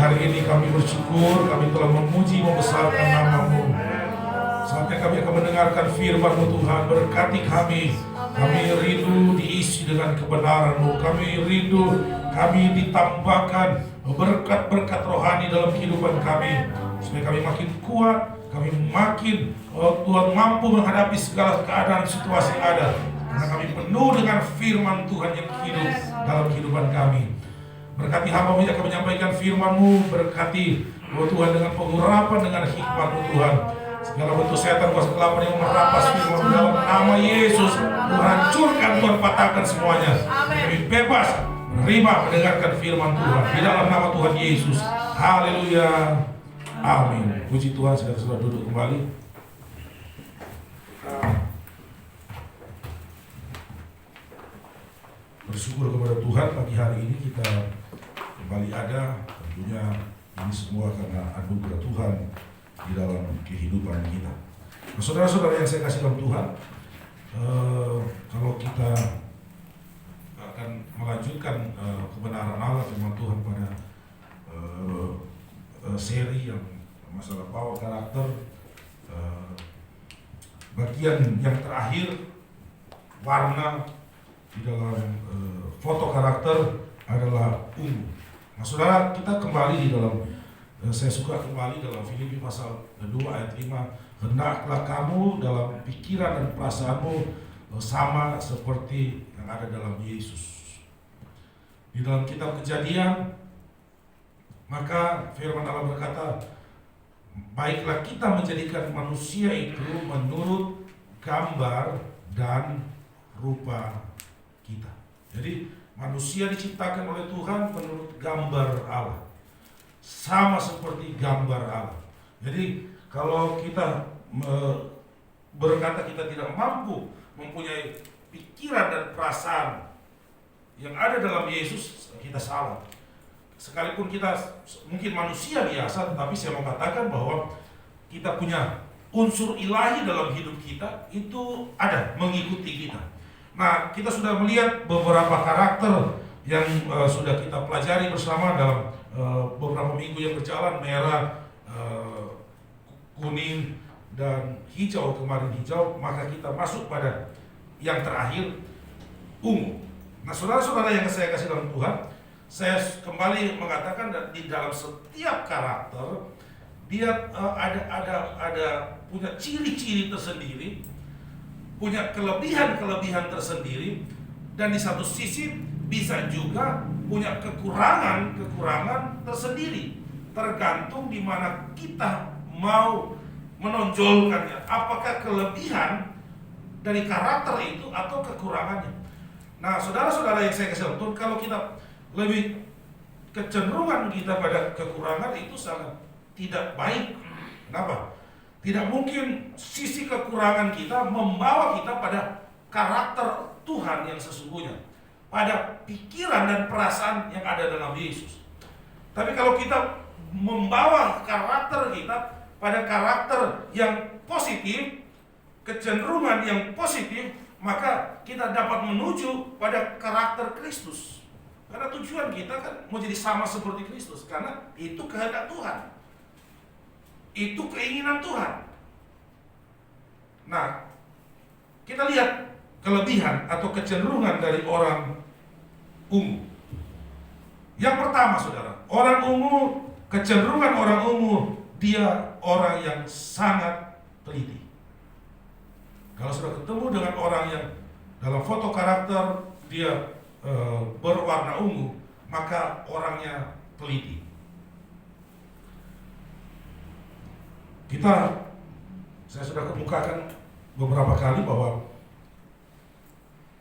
hari ini kami bersyukur, kami telah memuji, membesarkan nama-Mu. Saatnya kami akan mendengarkan firman-Mu Tuhan, berkati kami. Kami rindu diisi dengan kebenaran-Mu. Kami rindu kami ditambahkan berkat-berkat rohani dalam kehidupan kami, supaya kami makin kuat, kami makin Tuhan mampu menghadapi segala keadaan situasi yang ada, karena kami penuh dengan firman Tuhan yang hidup dalam kehidupan kami. Berkati hamba-Mu yang akan menyampaikan firman-Mu, berkati Tuhan dengan pengurapan, dengan hikmat-Mu Tuhan. Segala bentuk setan kuasa kegelapan yang merampas firman dalam nama Yesus, Tuhan hancurkan, Tuhan patahkan semuanya. Kami bebas menerima, mendengarkan firman Tuhan di dalam nama Tuhan Yesus. Haleluya, amin. Puji Tuhan. Sudah duduk kembali. Bersyukur kepada Tuhan, pagi hari ini kita kembali ada. Tentunya ini semua karena anugerah Tuhan di dalam kehidupan kita. Nah, saudara-saudara yang saya kasih dalam Tuhan, kalau kita akan melanjutkan kebenaran Allah firman Tuhan pada seri yang masalah power karakter, bagian yang terakhir, warna di dalam foto karakter adalah ungu. Nah, saudara, kita kembali di dalam saya suka kembali dalam Filipi pasal 2 ayat 5. Hendaklah kamu dalam pikiran dan perasaanmu sama seperti yang ada dalam Yesus. Di dalam kitab Kejadian, maka firman Allah berkata, baiklah kita menjadikan manusia itu menurut gambar dan rupa kita. Jadi manusia diciptakan oleh Tuhan menurut gambar Allah, sama seperti gambar Allah. Jadi kalau kita berkata kita tidak mampu mempunyai pikiran dan perasaan yang ada dalam Yesus, kita salah. Sekalipun kita mungkin manusia biasa, tetapi saya mau katakan bahwa kita punya unsur ilahi dalam hidup kita, itu ada mengikuti kita. Nah, kita sudah melihat beberapa karakter yang sudah kita pelajari bersama dalam beberapa minggu yang berjalan, merah, kuning, dan hijau. Kemarin hijau, maka kita masuk pada yang terakhir, ungu. Nah, saudara-saudara yang saya kasih dalam Tuhan, saya kembali mengatakan di dalam setiap karakter dia ada punya ciri-ciri tersendiri, punya kelebihan-kelebihan tersendiri, dan di satu sisi bisa juga punya kekurangan-kekurangan tersendiri, tergantung di mana kita mau menonjolkannya, apakah kelebihan dari karakter itu atau kekurangannya. Nah, saudara-saudara yang saya kasih tahu, kalau kita lebih kecenderungan kita pada kekurangan, itu sangat tidak baik. Kenapa? Tidak mungkin sisi kekurangan kita membawa kita pada karakter Tuhan yang sesungguhnya, pada pikiran dan perasaan yang ada dalam Yesus. Tapi kalau kita membawa karakter kita pada karakter yang positif, kecenderungan yang positif, maka kita dapat menuju pada karakter Kristus. Karena tujuan kita kan mau jadi sama seperti Kristus, karena itu kehendak Tuhan, itu keinginan Tuhan. Nah, kita lihat kelebihan atau kecenderungan dari orang ungu. Yang pertama, saudara, orang ungu, kecenderungan orang ungu, dia orang yang sangat teliti. Kalau sudah ketemu dengan orang yang dalam foto karakter dia berwarna ungu, maka orangnya teliti. Saya sudah kemukakan beberapa kali bahwa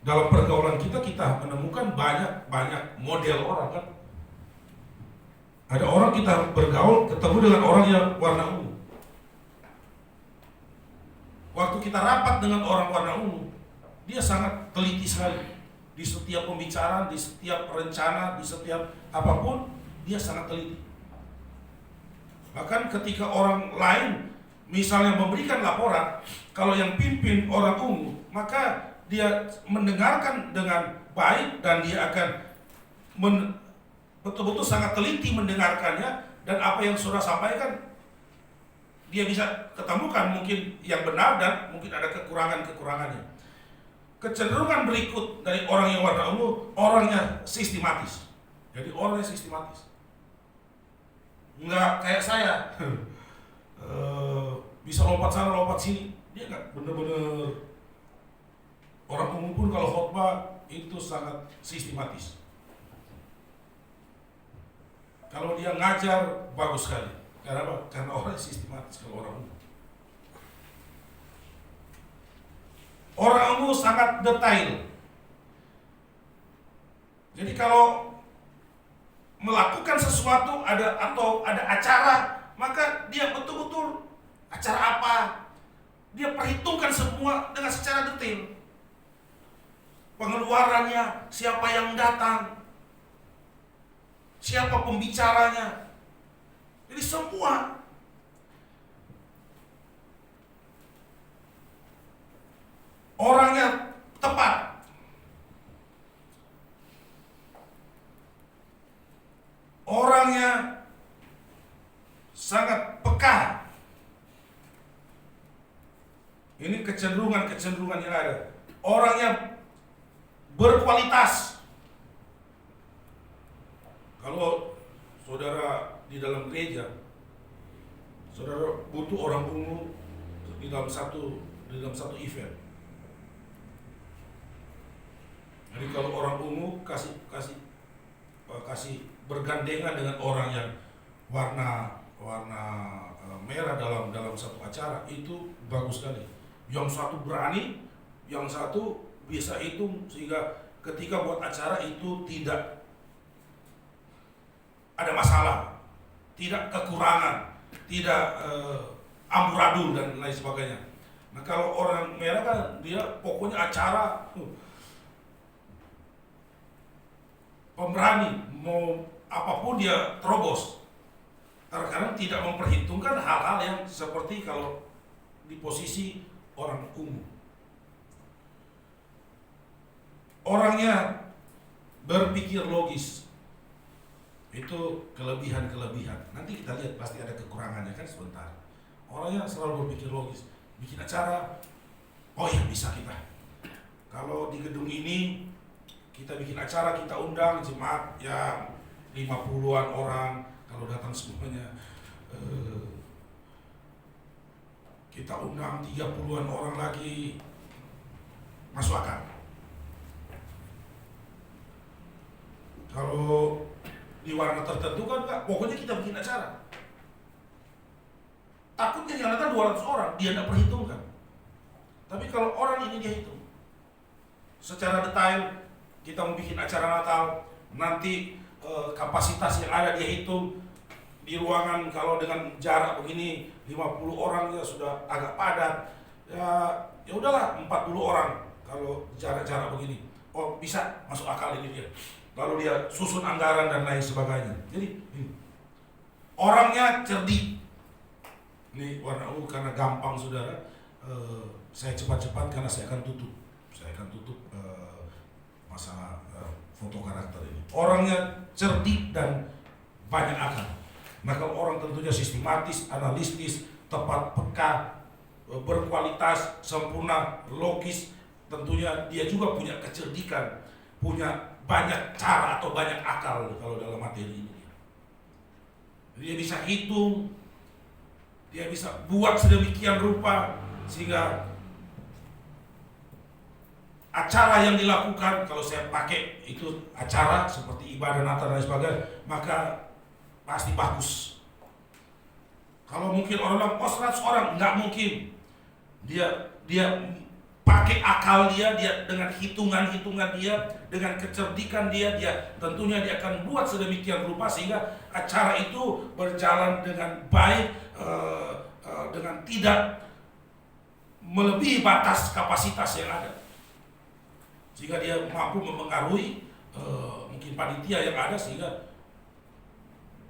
dalam pergaulan kita menemukan banyak model orang kan. Ada orang kita bergaul, ketemu dengan orang yang warna ungu. Waktu kita rapat dengan orang warna ungu, dia sangat teliti sekali. Di setiap pembicaraan, di setiap rencana, di setiap apapun, dia sangat teliti. Bahkan ketika orang lain misalnya memberikan laporan, kalau yang pimpin orang ungu, maka dia mendengarkan dengan baik dan dia akan betul-betul sangat teliti mendengarkannya, dan apa yang saudara sampaikan dia bisa ketemukan mungkin yang benar dan mungkin ada kekurangan-kekurangannya. Kecenderungan berikut dari orang yang warna ungu, orangnya sistematis. Jadi orangnya sistematis. Enggak kayak saya. Bisa lompat sana lompat sini. Dia enggak bener-bener. Orang ungu pun kalau khotbah itu sangat sistematis. Kalau dia ngajar bagus sekali. Karena apa? Karena orang sistematis kalau orang ungu. Orang ungu sangat detail. Jadi kalau melakukan sesuatu atau ada acara, maka dia betul-betul acara apa, dia perhitungkan semua dengan secara detail. Pengeluarannya, siapa yang datang, siapa pembicaranya. Jadi semua orangnya tepat. Orangnya sangat peka. Ini kecenderungan yang ada. Orangnya berkualitas. Kalau saudara di dalam gereja, saudara butuh orang ungu di dalam satu event. Jadi kalau orang ungu kasih bergandengan dengan orang yang warna merah dalam satu acara, itu bagus sekali. Yang satu berani, yang satu bisa hitung, sehingga ketika buat acara itu tidak ada masalah, tidak kekurangan, tidak amburadul dan lain sebagainya. Nah kalau orang merah kan dia pokoknya acara pemberani, mau apapun dia terobos. Kadang-kadang tidak memperhitungkan hal-hal yang seperti kalau di posisi orang ungu. Orangnya berpikir logis. Itu kelebihan-kelebihan. Nanti kita lihat pasti ada kekurangannya kan sebentar. Orangnya selalu berpikir logis. Bikin acara, oh ya bisa kita. Kalau di gedung ini kita bikin acara, kita undang jemaat ya 50-an orang. Kalau datang semuanya kita undang 30-an orang lagi, masuk akal. Kalau di warna tertentu kan enggak, pokoknya kita bikin acara. Takutnya yang datang 200 orang, dia tidak perhitungkan. Tapi kalau orang ini dia hitung secara detail. Kita mau bikin acara Natal, nanti kapasitas yang ada dia hitung. Di ruangan kalau dengan jarak begini 50 orang ya sudah agak padat. Ya udahlah 40 orang kalau jarak-jarak begini. Oh bisa masuk akal ini dia. Lalu dia susun anggaran dan lain sebagainya. Jadi orangnya cerdik. Ini warna ungu karena gampang saudara. Saya cepat-cepat karena saya akan tutup. Masalah foto karakter ini. Orangnya cerdik dan banyak akal. Maka orang tentunya sistematis, analitis, tepat, peka, berkualitas, sempurna, logis. Tentunya dia juga punya kecerdikan, punya banyak cara atau banyak akal kalau dalam materi ini. Dia bisa hitung, dia bisa buat sedemikian rupa sehingga acara yang dilakukan, kalau saya pakai itu acara seperti ibadah Natal dan sebagainya, maka pasti bagus. Kalau mungkin orang bilang, oh 100 orang, nggak mungkin. Dia pakai akal dia dengan hitungan-hitungan dia, dengan kecerdikan dia tentunya dia akan buat sedemikian rupa sehingga acara itu berjalan dengan baik, dengan tidak melebihi batas kapasitas yang ada. Sehingga dia mampu mempengaruhi mungkin panitia yang ada sehingga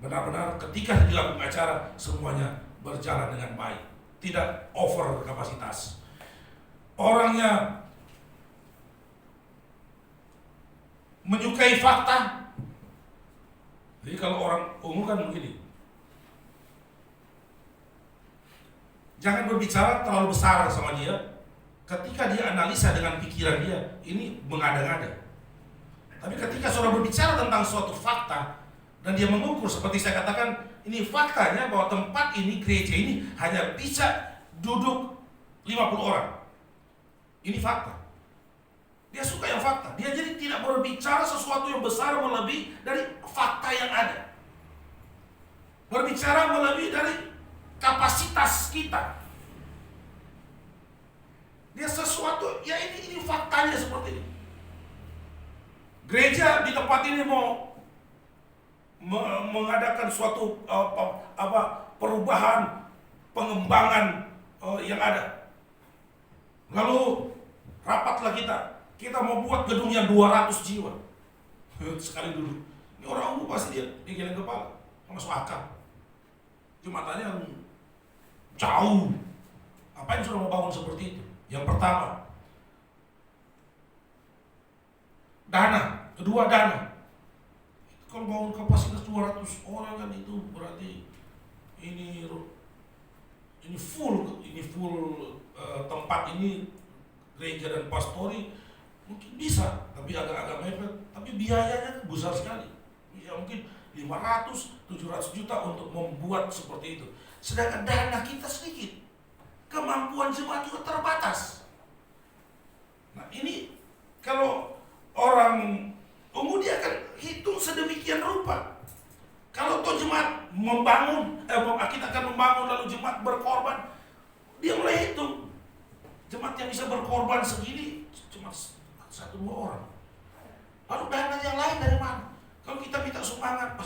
benar-benar ketika dilakukan acara semuanya berjalan dengan baik, tidak over kapasitas. Orangnya menyukai fakta. Jadi kalau orang ungu kan begini, Jangan berbicara terlalu besar sama dia. Ketika dia analisa dengan pikiran dia, ini mengada-ngada. Tapi ketika saudara berbicara tentang suatu fakta dan dia mengukur, seperti saya katakan, ini faktanya bahwa tempat ini, gereja ini hanya bisa duduk 50 orang. Ini fakta. Dia suka yang fakta. Dia jadi tidak berbicara sesuatu yang besar melebihi dari fakta yang ada. Berbicara melebihi dari kapasitas kita. Dia sesuatu, ya ini faktanya seperti ini. Gereja di tempat ini mau mengadakan suatu perubahan, pengembangan yang ada. Lalu rapatlah kita mau buat gedung yang 200 jiwa sekali duduk. Ini orang umum pasti dia geleng kepala, masuk akal. Jematannya yang jauh. Apa yang sudah mau bangun seperti itu? Yang pertama, dana. Kedua, dana. Kalau bangun kapasitas 200 orang kan itu berarti ini full tempat ini, gereja dan pastori mungkin bisa, tapi agak mepet. Tapi biayanya besar sekali. Ya mungkin 500-700 juta untuk membuat seperti itu. Sedangkan dana kita sedikit. Kemampuan jemaat juga terbatas. Nah ini kalau orang ungu dia akan hitung sedemikian rupa. Kalau toh jemaat membangun, kita akan membangun lalu jemaat berkorban, dia mulai hitung. Jemaat yang bisa berkorban segini cuma 1-2 orang. Lalu dana yang lain dari mana? Kalau kita minta sumbangan,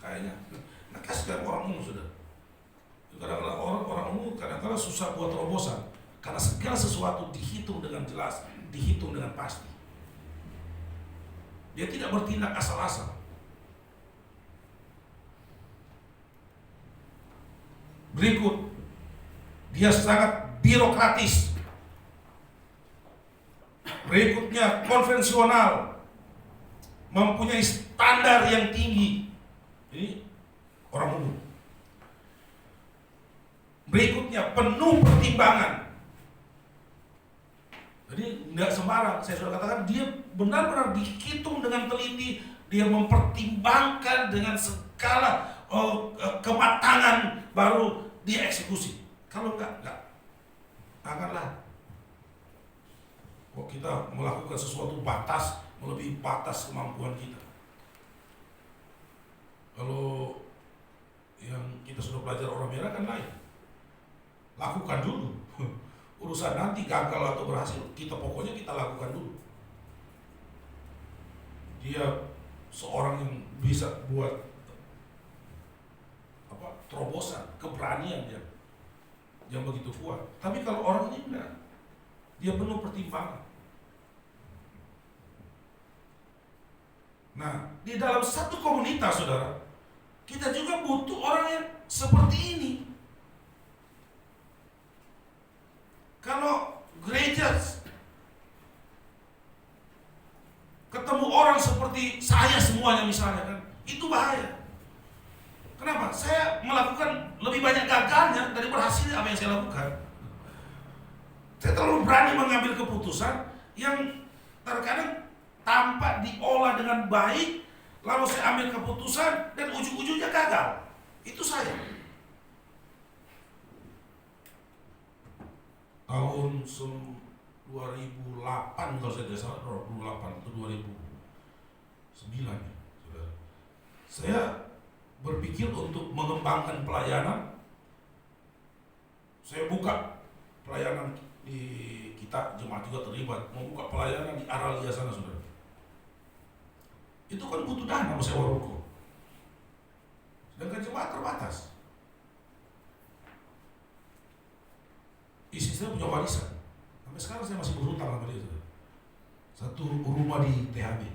kayaknya kasih orang umum sudah. Kadang-kadang orang umum kadang-kadang susah buat terobosan karena segala sesuatu dihitung dengan jelas, dihitung dengan pasti. Dia tidak bertindak asal-asal. Berikut, dia sangat birokratis. Berikutnya, konvensional, mempunyai standar yang tinggi. Ini orang umum. Berikutnya, penuh pertimbangan. Jadi nggak sembarang. Saya sudah katakan dia benar-benar dihitung dengan teliti. Dia mempertimbangkan dengan segala kematangan baru dia eksekusi. Kalau enggak. Janganlah. Kok kita melakukan sesuatu batas melebihi batas kemampuan kita. Kalau yang kita sudah belajar orang merah kan lain. Lakukan dulu. Urusan nanti gagal atau berhasil, pokoknya kita lakukan dulu. Dia seorang yang bisa buat terobosan, keberanian dia yang begitu kuat. Tapi kalau orang ini enggak, dia penuh pertimbangan. Nah, di dalam satu komunitas, saudara, kita juga butuh orang yang seperti ini. Kalau gereja ketemu orang seperti saya semuanya misalnya kan, itu bahaya. Kenapa? Saya melakukan lebih banyak gagalnya dari berhasilnya apa yang saya lakukan. Saya terlalu berani mengambil keputusan yang terkadang tanpa diolah dengan baik, lalu saya ambil keputusan dan ujung-ujungnya gagal. Itu saya. Tahun 2008 kalau saya tidak salah, 2008 atau 2009 ya, saudara. Saya berpikir untuk mengembangkan pelayanan. Saya buka pelayanan di kita, jemaat juga terlibat, membuka pelayanan di Aralia sana, saudara. Itu kan butuh dana mau sewa ruko. Sedangkan jemaat terbatas. Istri saya punya warisan. Sampai sekarang saya masih berhutang sama dia. Satu rumah di THB.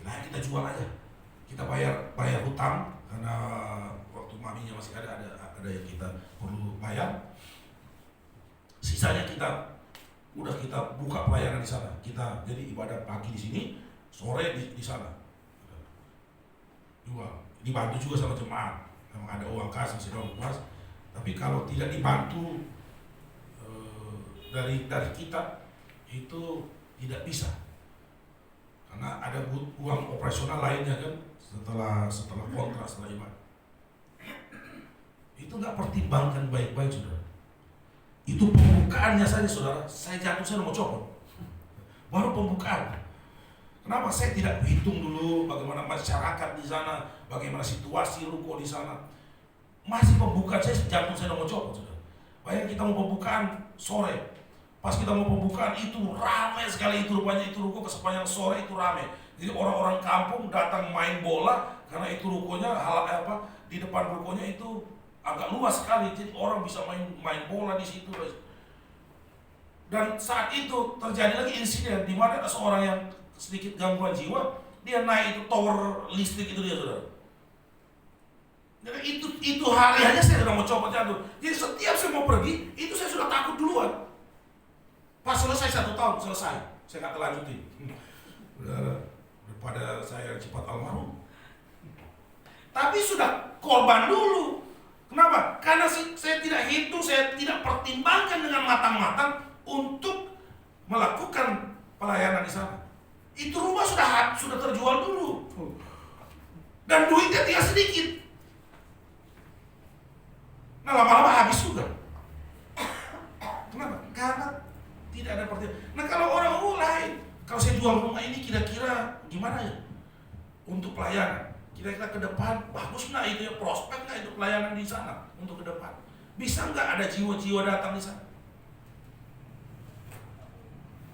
Nah, kita jual aja. Kita bayar hutang karena waktu maminya masih ada yang kita perlu bayar. Sisanya kita buka pelayanan di sana. Kita jadi ibadah pagi di sini, sore di sana. Jual. Dibantu juga sama jemaat. Memang ada uang kas, masih ada uang kas. Tapi kalau tidak dibantu dari kita, itu tidak bisa. Karena ada uang operasional lainnya kan setelah kontrak, setelah ibadah. Itu nggak pertimbangkan baik-baik, saudara. Itu pembukaannya saja, saudara. Saya jatuh, saya mau copot. Baru pembukaan. Kenapa? Saya tidak hitung dulu bagaimana masyarakat di sana, bagaimana situasi ruko di sana. Masih pembukaan, saya jatuh, saya mau copot, saudara. Bayangin kita mau pembukaan sore. Pas kita mau pembukaan itu ramai sekali, itu rupanya itu ruko ke sepanjang sore itu ramai. Jadi orang-orang kampung datang main bola karena itu rukonya di depan rukonya itu agak luas sekali, jadi orang bisa main bola di situ. Dan saat itu terjadi lagi insiden di mana ada seorang yang sedikit gangguan jiwa, dia naik itu tower listrik itu dia, saudara. Jadi itu hari aja saya sudah mau coba jatuh. Jadi setiap saya mau pergi, itu saya sudah takut duluan. Pas selesai 1 tahun, selesai. Saya nggak lanjutin. Daripada saya cepat almarhum. Tapi sudah korban dulu. Kenapa? Karena saya tidak hitung, saya tidak pertimbangkan dengan matang-matang untuk melakukan pelayanan di sana. Itu rumah sudah terjual dulu. Dan duitnya tinggal sedikit. Nah, lama-lama habis juga. Kenapa? Karena tidak ada pertimbangan. Nah, kalau orang mulai, kalau saya jual rumah ini kira-kira gimana ya untuk pelayanan? Kira-kira ke depan bagus nggak itu ya, prospek nggak itu pelayanan di sana untuk ke depan? Bisa nggak ada jiwa-jiwa datang di sana?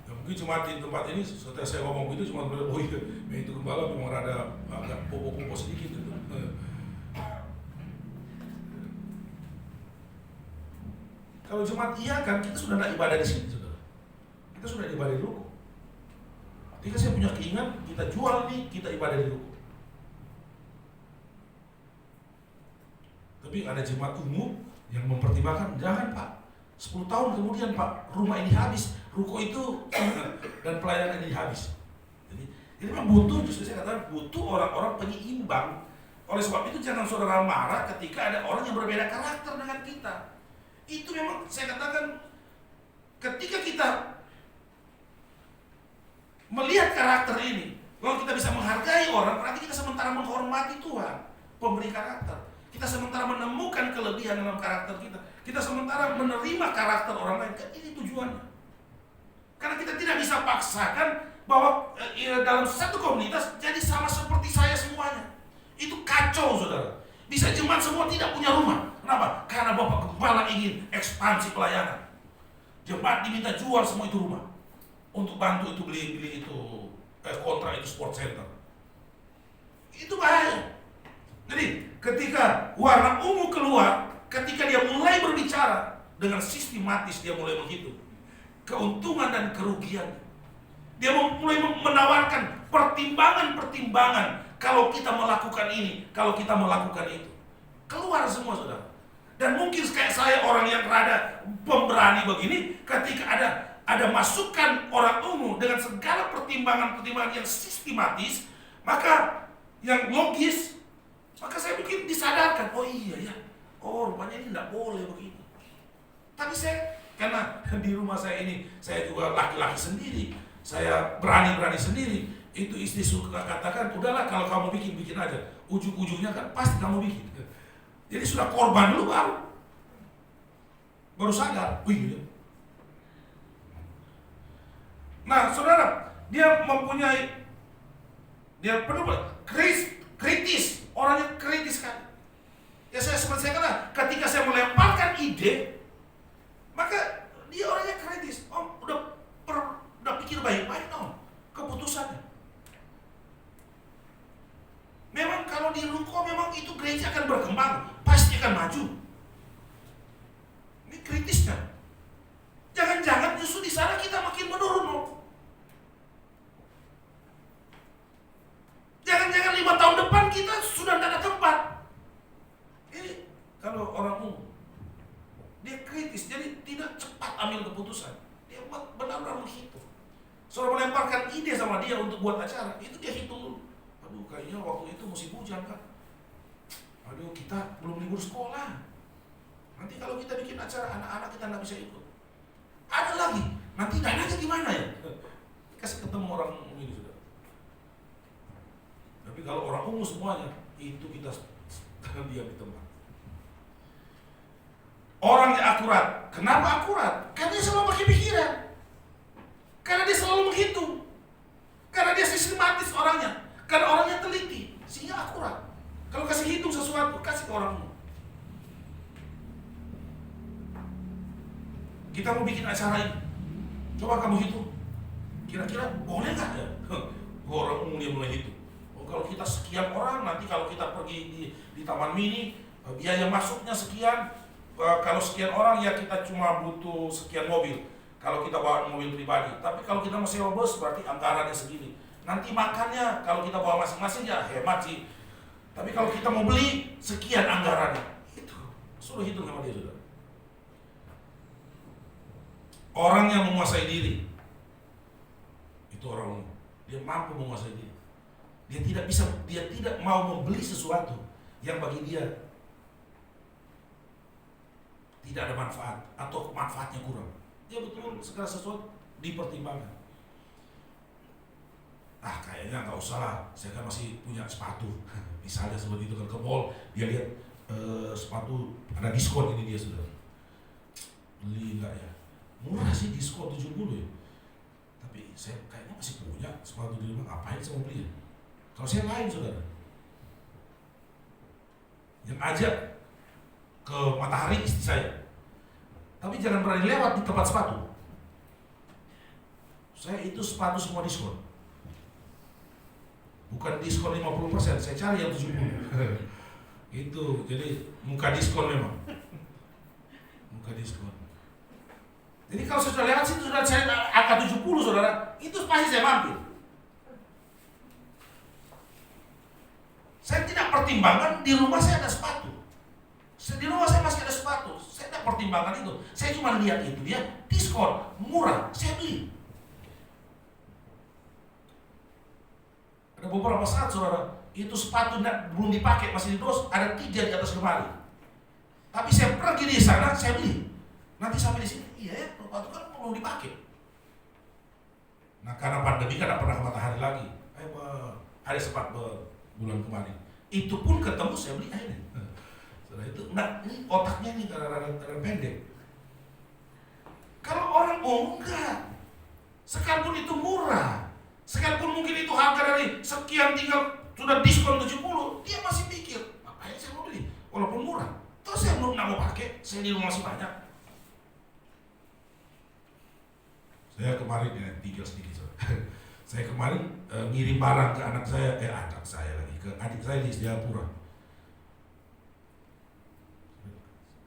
Ya, mungkin cuma di tempat ini setelah saya ngomong itu cuma oh iya, itu gembala memang ada agak popo-popo sedikit itu. Kalau Jumat iya kan kita sudah tidak ibadah di sini, saudara. Kita sudah ibadah di ruko. Ketika saya punya keinginan, kita jual nih, kita ibadah di ruko. Tapi ada jemaat umum yang mempertimbangkan, jangan Pak, 10 tahun kemudian Pak, rumah ini habis, ruko itu dan pelayanan ini habis. Jadi memang butuh, justru saya katakan butuh orang-orang penyeimbang. Oleh sebab itu jangan saudara marah ketika ada orang yang berbeda karakter dengan kita. Itu memang saya katakan ketika kita melihat karakter ini, lalu kita bisa menghargai orang, berarti kita sementara menghormati Tuhan, pemberi karakter. Kita sementara menemukan kelebihan dalam karakter kita. Kita sementara menerima karakter orang lain. Ini tujuannya. Karena kita tidak bisa paksakan bahwa dalam satu komunitas jadi sama seperti saya semuanya. Itu kacau, saudara. Bisa jemaat semua tidak punya rumah. Kenapa? Karena Bapak Gembala ingin ekspansi pelayanan. Jemaat diminta jual semua itu rumah untuk bantu itu beli itu kontrak itu sport center. Itu bahaya. Jadi ketika warna ungu keluar, ketika dia mulai berbicara dengan sistematis, dia mulai menghitung keuntungan dan kerugian. Dia mulai menawarkan pertimbangan-pertimbangan kalau kita melakukan ini, kalau kita melakukan itu. Keluar semua, saudara. Dan mungkin kayak saya orang yang rada pemberani begini, ketika ada masukan orang ungu dengan segala pertimbangan-pertimbangan yang sistematis, maka yang logis, maka saya mungkin disadarkan, oh iya ya, oh rupanya ini tidak boleh begini. Tapi saya, karena di rumah saya ini, saya juga laki-laki sendiri, saya berani-berani sendiri, itu istri suka katakan, udahlah kalau kamu bikin aja, ujung-ujungnya kan pasti kamu bikin. Jadi sudah korban dulu baru sadar, wih. Nah, saudara, dia penuh kritis, orangnya kritis kan. Ya seperti saya kata, ketika saya melemparkan ide, maka dia orangnya kritis. Om, udah pikir baik-baik dong keputusannya. Memang kalau di ruko memang itu gereja akan berkembang, pasti akan maju. Ini kritisnya. Jangan-jangan justru di sana kita makin menurun loh. Jangan-jangan 5 tahun depan kita sudah tidak ada tempat. Ini kalau orang umum, dia kritis, jadi tidak cepat ambil keputusan. Dia benar-benar menghitung. Sudah melemparkan ide sama dia untuk buat acara, itu dia hitung dulu. Aduh, kayaknya waktu itu musim hujan kan. Aduh, kita belum libur sekolah. Nanti kalau kita bikin acara, anak-anak kita nggak bisa ikut. Ada lagi, nanti dananya gimana ya? Kasih ketemu orang ini sudah. Tapi kalau orang umum semuanya, itu kita diam di tempat. Orang yang akurat, kenapa akurat? Karena dia selalu pakai pikiran. Karena dia selalu menghitung. Karena dia sistematis orangnya. Karena orangnya teliti, sehingga akurat. Kalau kasih hitung sesuatu, kasih ke orangmu. Kita mau bikin acara ini, coba kamu hitung. Kira-kira boleh nggak ya? Orang umum dia mulai hitung. Oh, kalau kita sekian orang, nanti kalau kita pergi di Taman Mini, biaya masuknya sekian. Kalau sekian orang ya kita cuma butuh sekian mobil. Kalau kita bawa mobil pribadi. Tapi kalau kita mau sewa bus, berarti anggarannya segini. Nanti makannya kalau kita bawa masing-masing ya hemat sih. Tapi kalau kita mau beli, sekian anggarannya. Itu suruh hitung sama dia sudah. Orang yang menguasai diri, itu orang dia mampu menguasai diri. Dia tidak mau membeli sesuatu yang bagi dia tidak ada manfaat atau manfaatnya kurang. Dia betul segala sesuatu dipertimbangkan. Kayaknya nggak usah lah, saya kan masih punya sepatu. Misalnya seperti itu, kan ke mall, dia lihat sepatu ada diskon, ini dia sudah beli nggak ya? Murah sih, diskon 70 ya. Tapi saya kayaknya masih punya sepatu di rumah, ngapain saya mau beli ya? Kalau saya lain saudara, yang ajak ke Matahari istri saya, tapi jangan berani lewat di tempat sepatu. Saya itu sepatu semua diskon. Bukan diskon 50%, saya cari yang 70. Itu, jadi muka diskon memang. Muka diskon. Jadi kalau sudah lewat situ, sudah saya angka 70 saudara, itu pasti saya mampir. Saya tidak pertimbangkan di rumah saya ada sepatu. Di rumah saya masih ada sepatu. Saya tidak pertimbangkan itu. Saya cuma lihat itu dia diskon, murah, saya beli. Ada beberapa saat saudara, itu sepatu belum dipakai, masih di dos, ada 3 di atas lemari. Tapi saya pergi di sana, saya beli. Nanti sampai di sini, iya ya, sepatu kan belum dipakai. Nah karena pandemi kan tidak pernah ke Matahari lagi. Ada sempat bulan kemarin. Itu pun ketemu saya beli akhirnya. Setelah itu, ini otaknya nih kadang-kadang pendek. Kalau orang enggak, sekalipun itu murah, sekalipun mungkin itu harga dari sekian tinggal sudah diskon 70, dia masih pikir, ngapain saya mau beli? Walaupun murah, toh saya belum mau pakai, saya di rumah masih banyak. Saya kemarin ya, tinggal sedikit. Saya kemarin ngirim barang ke anak saya lagi, ke adik saya di Setiapura.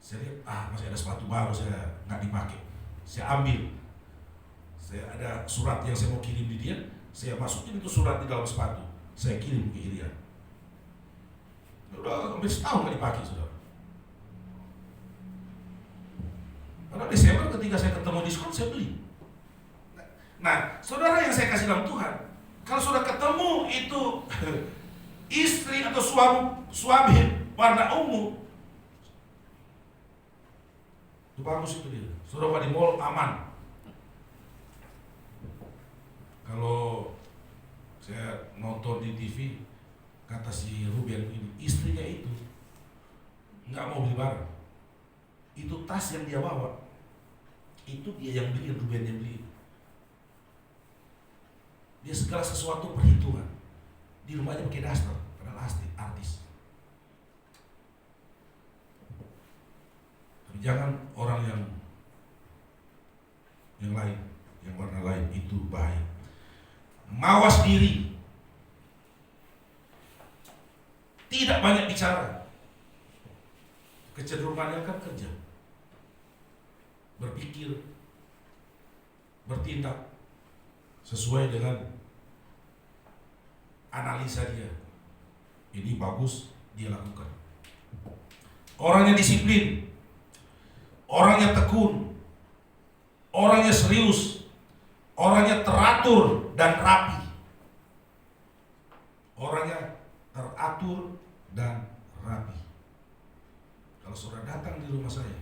Saya lihat, masih ada sepatu baru, saya nggak dipakai. Saya ambil. Saya ada surat yang saya mau kirim di dia, saya masukin itu surat di dalam sepatu. Saya kirim ke Irian. Udah hampir setahun nggak dipakai, saudara. Karena Desember ketika saya ketemu diskon, saya beli. Nah, saudara yang saya kasih dalam Tuhan, kalau sudah ketemu itu istri atau suami warna ungu, itu bagus itu dia. Saudara di mall aman. Kalau saya nonton di TV, kata si Ruben ini, istrinya itu nggak mau beli barang. Itu tas yang dia bawa, itu dia yang beli, Ruben yang beli. Dia segala sesuatu perhitungan. Di rumahnya pakai daster, padahal artis. Tapi jangan orang yang lain, yang warna lain, itu bahaya. Mawas diri, tidak banyak bicara. Kecenderungannya kan kerja, berpikir, bertindak sesuai dengan analisa dia. Ini bagus, dia lakukan. Orangnya disiplin, orangnya tekun, orangnya serius, orangnya teratur dan rapi. Orangnya teratur dan rapi. Kalau saudara datang di rumah saya,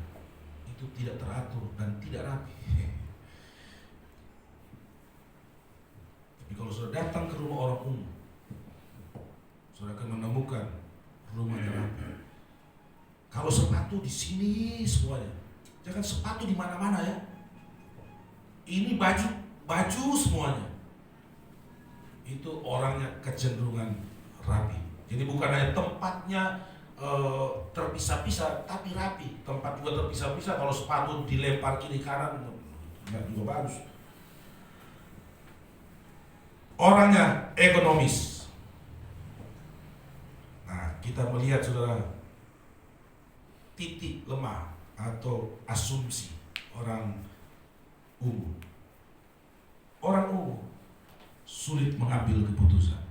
itu tidak teratur dan tidak rapi. Tapi kalau sudah datang ke rumah orang umum, sudah akan menemukan rumah yang rapi. Kalau sepatu di sini semuanya, jangan sepatu di mana-mana ya. Ini baju semuanya. Itu orangnya kecenderungan rapi. Jadi bukan hanya tempatnya terpisah-pisah, tapi rapi. Tempat juga terpisah-pisah. Kalau sepatu dilempar kiri kanan, nggak juga bagus. Orangnya ekonomis. Nah, kita melihat saudara, titik lemah atau asumsi orang umum. Orang umum sulit mengambil keputusan.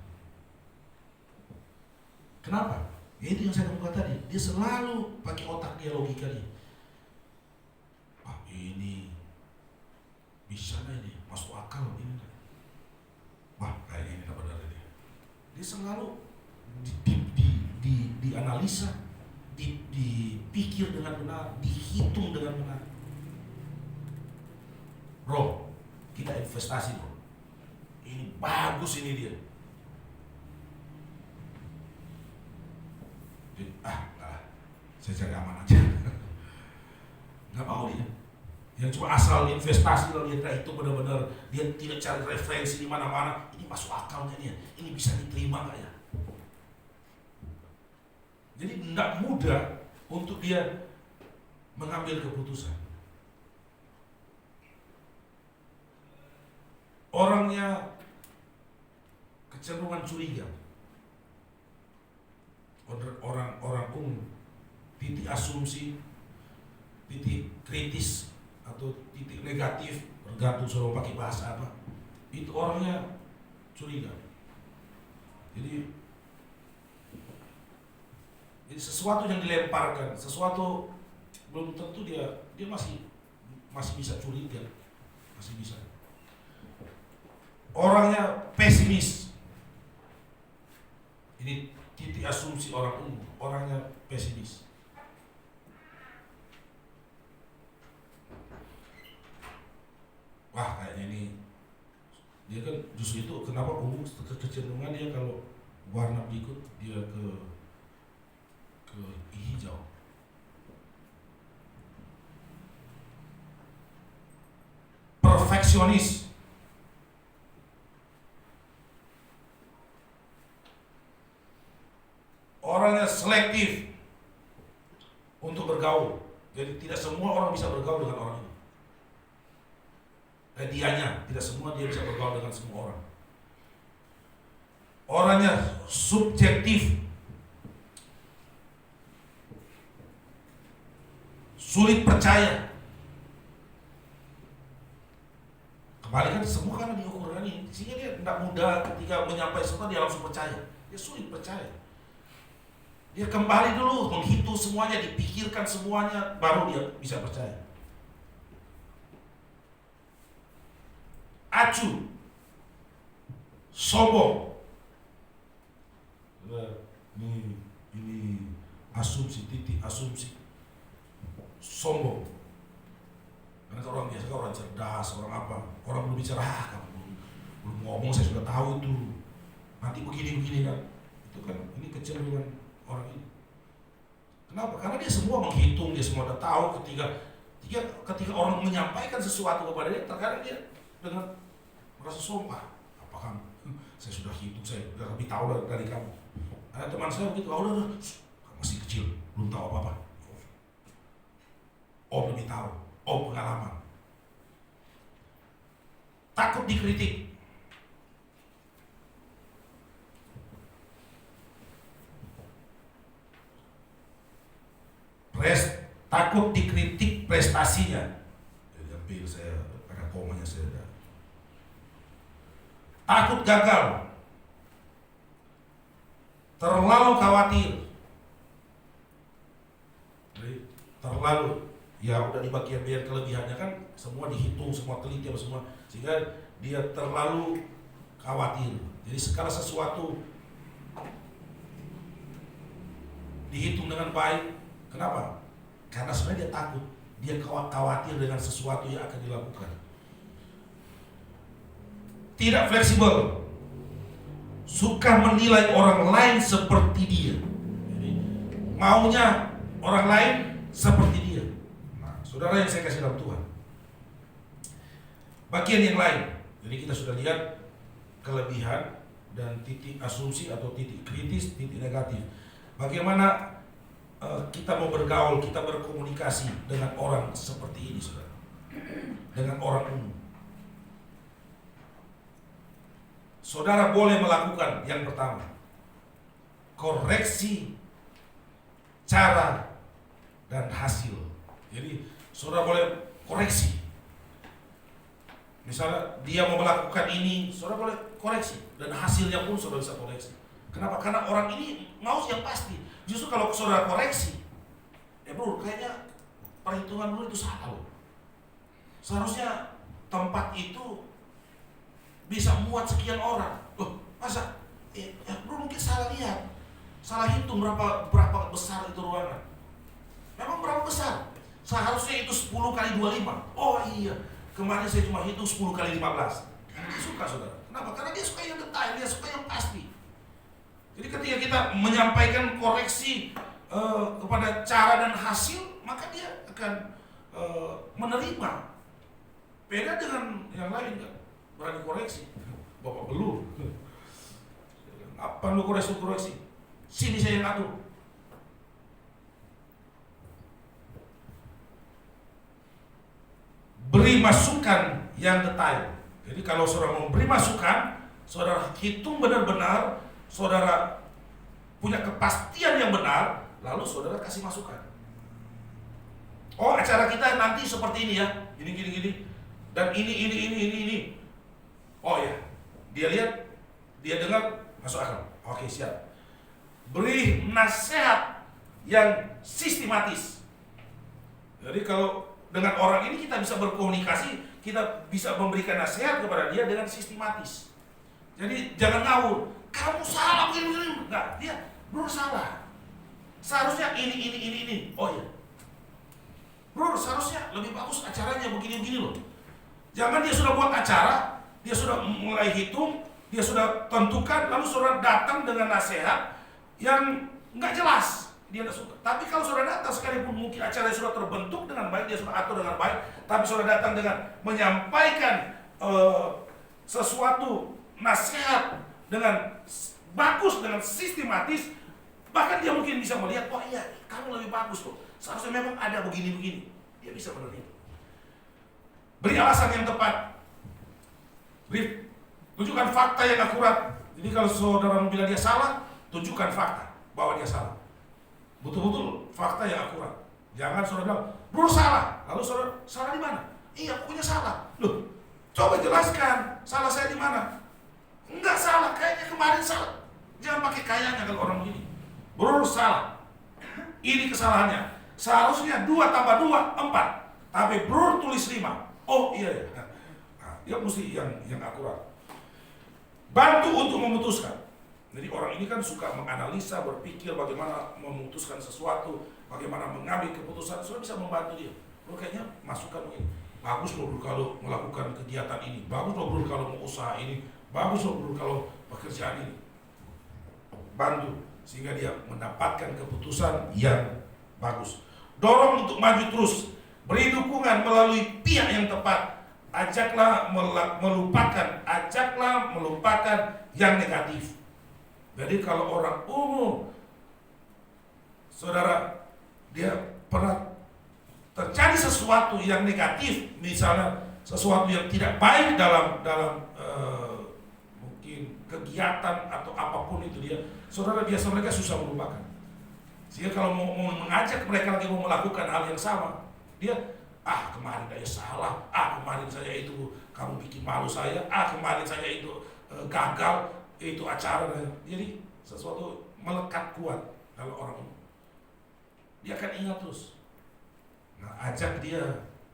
Kenapa? Ya itu yang saya kemukakan tadi. Dia selalu pakai otak dia, logika dia. Ah, ini bisa nggak ini? Masuk akal ini? Wah, kayaknya ini tak benar ini. Dia selalu dianalisa, dipikir dengan benar, dihitung dengan benar. Bro, kita investasi bro. Ini bagus ini dia. Jadi, saya cari aman aja. Nggak mau dia. Yang cuma asal investasi lalu dia itu benar-benar dia tidak cari referensi di mana-mana. Ini masuk akalnya dia. Ini bisa diterima nggak ya? Jadi tidak mudah untuk dia mengambil keputusan. Orangnya kecenderungan curiga. Orang umum titik asumsi, titik kritis atau titik negatif, tergantung suruh pakai bahasa apa, itu orangnya curiga. Jadi sesuatu yang dilemparkan, sesuatu belum tentu dia masih bisa curiga, masih bisa. Orangnya pesimis. Ini titik asumsi orang umum, orangnya pesimis. Wah, kayaknya ini dia kan justru itu kenapa umum kecenderungan dia kalau warna berikut dia ke hijau. Perfeksionis. Orangnya selektif untuk bergaul. Jadi tidak semua orang bisa bergaul dengan orang ini. Dianya, tidak semua dia bisa bergaul dengan semua orang. Orangnya subjektif. Sulit percaya. Kembali kan semua karena diukur ini, sehingga dia tidak mudah ketika menyampaikan sesuatu dia langsung percaya. Dia sulit percaya. Dia kembali dulu menghitung semuanya, dipikirkan semuanya, baru dia bisa percaya. Acuh, sombong. Ini asumsi, titik asumsi. Sombong. Karena orang biasa, orang cerdas, orang apa, orang belum bicara, kamu belum ngomong saya sudah tahu itu. Nanti begini kan. Itu kan ini kecenderungan orang ini. Kenapa? Karena dia semua menghitung, dia semua sudah tahu ketika orang menyampaikan sesuatu kepada dia, terkadang dia dengan merasa sumpah. Apakah saya sudah hitung, saya sudah lebih tahu dari kamu. Ada teman saya begitu, udah, masih kecil, belum tahu apa-apa. Om lebih tahu, om pengalaman. Takut dikritik. Takut dikritik prestasinya. Jadi saya ada komanya saya ada. Takut gagal. Terlalu khawatir. Jadi terlalu, ya udah di bagian kelebihannya kan semua dihitung, semua teliti semua, sehingga dia terlalu khawatir. Jadi segala sesuatu dihitung dengan baik. Kenapa? Karena sebenarnya dia takut dia khawatir dengan sesuatu yang akan dilakukan. Tidak fleksibel, suka menilai orang lain seperti dia. Jadi, maunya orang lain seperti dia. Nah, saudara yang saya kasih dalam Tuhan, bagian yang lain. Jadi kita sudah lihat kelebihan dan titik asumsi atau titik kritis, titik negatif. Bagaimana kita mau bergaul, kita berkomunikasi dengan orang seperti ini, saudara, dengan orang umum. Saudara boleh melakukan yang pertama, koreksi cara dan hasil. Jadi saudara boleh koreksi. Misalnya dia mau melakukan ini, saudara boleh koreksi, dan hasilnya pun saudara bisa koreksi. Kenapa? Karena orang ini mau yang pasti. Justru kalau saudara koreksi, bro, kayaknya perhitungan dulu itu salah loh. Seharusnya tempat itu bisa muat sekian orang. Loh, masa? Bro mungkin salah lihat, salah hitung berapa besar itu ruangan. Memang berapa besar? Seharusnya itu 10 kali 25. Oh iya, kemarin saya cuma hitung 10 kali 15. Dia suka, saudara. Kenapa? Karena dia suka yang detail, dia suka yang pasti. Jadi ketika kita menyampaikan koreksi kepada cara dan hasil, maka dia akan menerima. Beda dengan yang lain, kan? Berani koreksi. Bapak belur. Apa lu koreksi? Sini saya yang atur. Beri masukan yang detail. Jadi kalau saudara mau beri masukan, saudara hitung benar-benar, saudara punya kepastian yang benar, lalu saudara kasih masukan. Oh, acara kita nanti seperti ini ya, gini, dan ini. Oh ya, dia lihat, dia dengar, masuk akal. Oke, siap. Beri nasihat yang sistematis. Jadi kalau dengan orang ini kita bisa berkomunikasi, kita bisa memberikan nasihat kepada dia dengan sistematis. Jadi jangan ngawur. Kamu salah begini. Enggak, dia bro salah. Seharusnya ini. Oh iya. Bro, seharusnya lebih bagus acaranya begini loh. Jangan dia sudah buat acara, dia sudah mulai hitung, dia sudah tentukan, lalu saudara datang dengan nasihat yang nggak jelas. Dia tidak suka. Tapi kalau saudara datang sekalipun mungkin acaranya sudah terbentuk dengan baik, dia sudah atur dengan baik, tapi saudara datang dengan menyampaikan sesuatu nasihat dengan bagus, dengan sistematis, bahkan dia mungkin bisa melihat, oh iya, kamu lebih bagus loh. Seharusnya memang ada begini. Dia bisa menerima. Beri alasan yang tepat. Tunjukkan fakta yang akurat. Jadi kalau saudara bilang dia salah, tunjukkan fakta bahwa dia salah. Betul-betul fakta yang akurat. Jangan saudara bilang, bro salah. Lalu saudara, salah di mana? Iya, pokoknya salah. Loh, coba jelaskan, salah saya di mana? Enggak salah, kayaknya kemarin salah. Jangan pakai kayaknya kalau orang begini. Bro salah. Ini kesalahannya. Seharusnya 2 tambah 2, 4. Tapi bro tulis 5. Oh iya ya. Nah, dia mesti yang akurat. Bantu untuk memutuskan. Jadi orang ini kan suka menganalisa, berpikir bagaimana memutuskan sesuatu, bagaimana mengambil keputusan. Sudah bisa membantu dia. Bro kayaknya masukkan begini. Bagus loh bro kalau melakukan kegiatan ini. Bagus loh bro kalau mau usaha ini. Bagus loh bro kalau pekerjaan ini. Bantu sehingga dia mendapatkan keputusan yang bagus. Dorong untuk maju terus. Beri dukungan melalui pihak yang tepat. Ajaklah melupakan yang negatif. Jadi kalau orang umum, saudara, dia pernah terjadi sesuatu yang negatif, misalnya sesuatu yang tidak baik dalam mungkin kegiatan atau apapun itu dia, saudara, biasa mereka susah melupakan. Sehingga kalau mau mengajak mereka lagi mau melakukan hal yang sama, dia kemarin saya salah, kemarin saya itu kamu bikin malu saya, kemarin saya itu gagal, itu acara. Jadi sesuatu melekat kuat kalau orang ini. Dia akan ingat terus. Nah, ajak dia,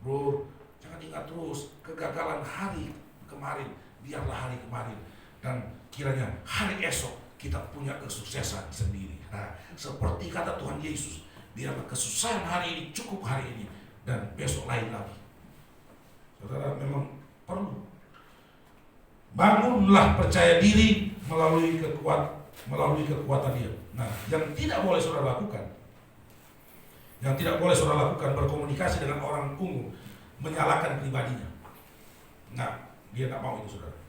bro, jangan ingat terus kegagalan hari kemarin, biarlah hari kemarin, dan kiranya hari esok kita punya kesuksesan sendiri. Nah, seperti kata Tuhan Yesus, biarlah kesusahan hari ini cukup hari ini, dan besok lain lagi. Saudara, memang perlu bangunlah percaya diri melalui kekuatan dia. Nah, yang tidak boleh saudara lakukan, berkomunikasi dengan orang umum, menyalahkan pribadinya. Nah, dia tak mau itu, saudara.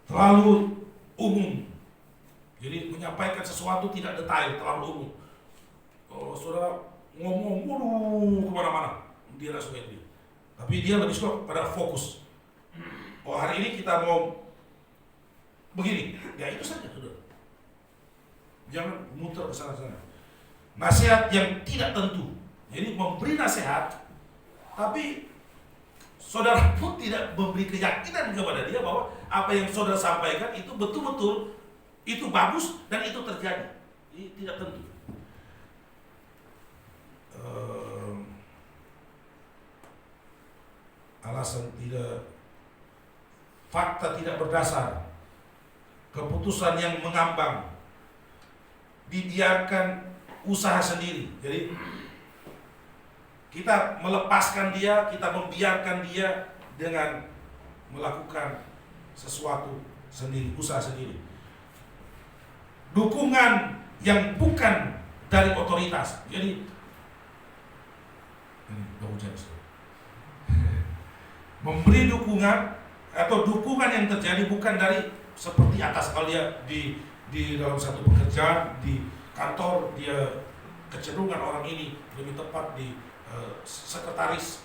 Terlalu umum, jadi menyampaikan sesuatu tidak detail, terlalu umum. Kalau saudara ngomong mulu kemana-mana, dia tidak suka itu. Tapi dia lebih suka pada fokus. Oh, hari ini kita mau begini, ya itu saja, saudara. Jangan muter ke sana-sana. Nasihat yang tidak tentu. Jadi memberi nasihat, tapi saudara pun tidak memberi keyakinan kepada dia bahwa apa yang saudara sampaikan itu betul-betul itu bagus dan itu terjadi. Ini tidak tentu. Alasan tidak, fakta tidak berdasar, keputusan yang mengambang, dibiarkan usaha sendiri. Jadi kita melepaskan dia, kita membiarkan dia dengan melakukan sesuatu sendiri, usaha sendiri. Dukungan yang bukan dari otoritas. Jadi memberi dukungan atau dukungan yang terjadi bukan dari seperti atas. Kalau dia di dalam satu pekerjaan di kantor, dia kecenderungan orang ini lebih tepat di sekretaris,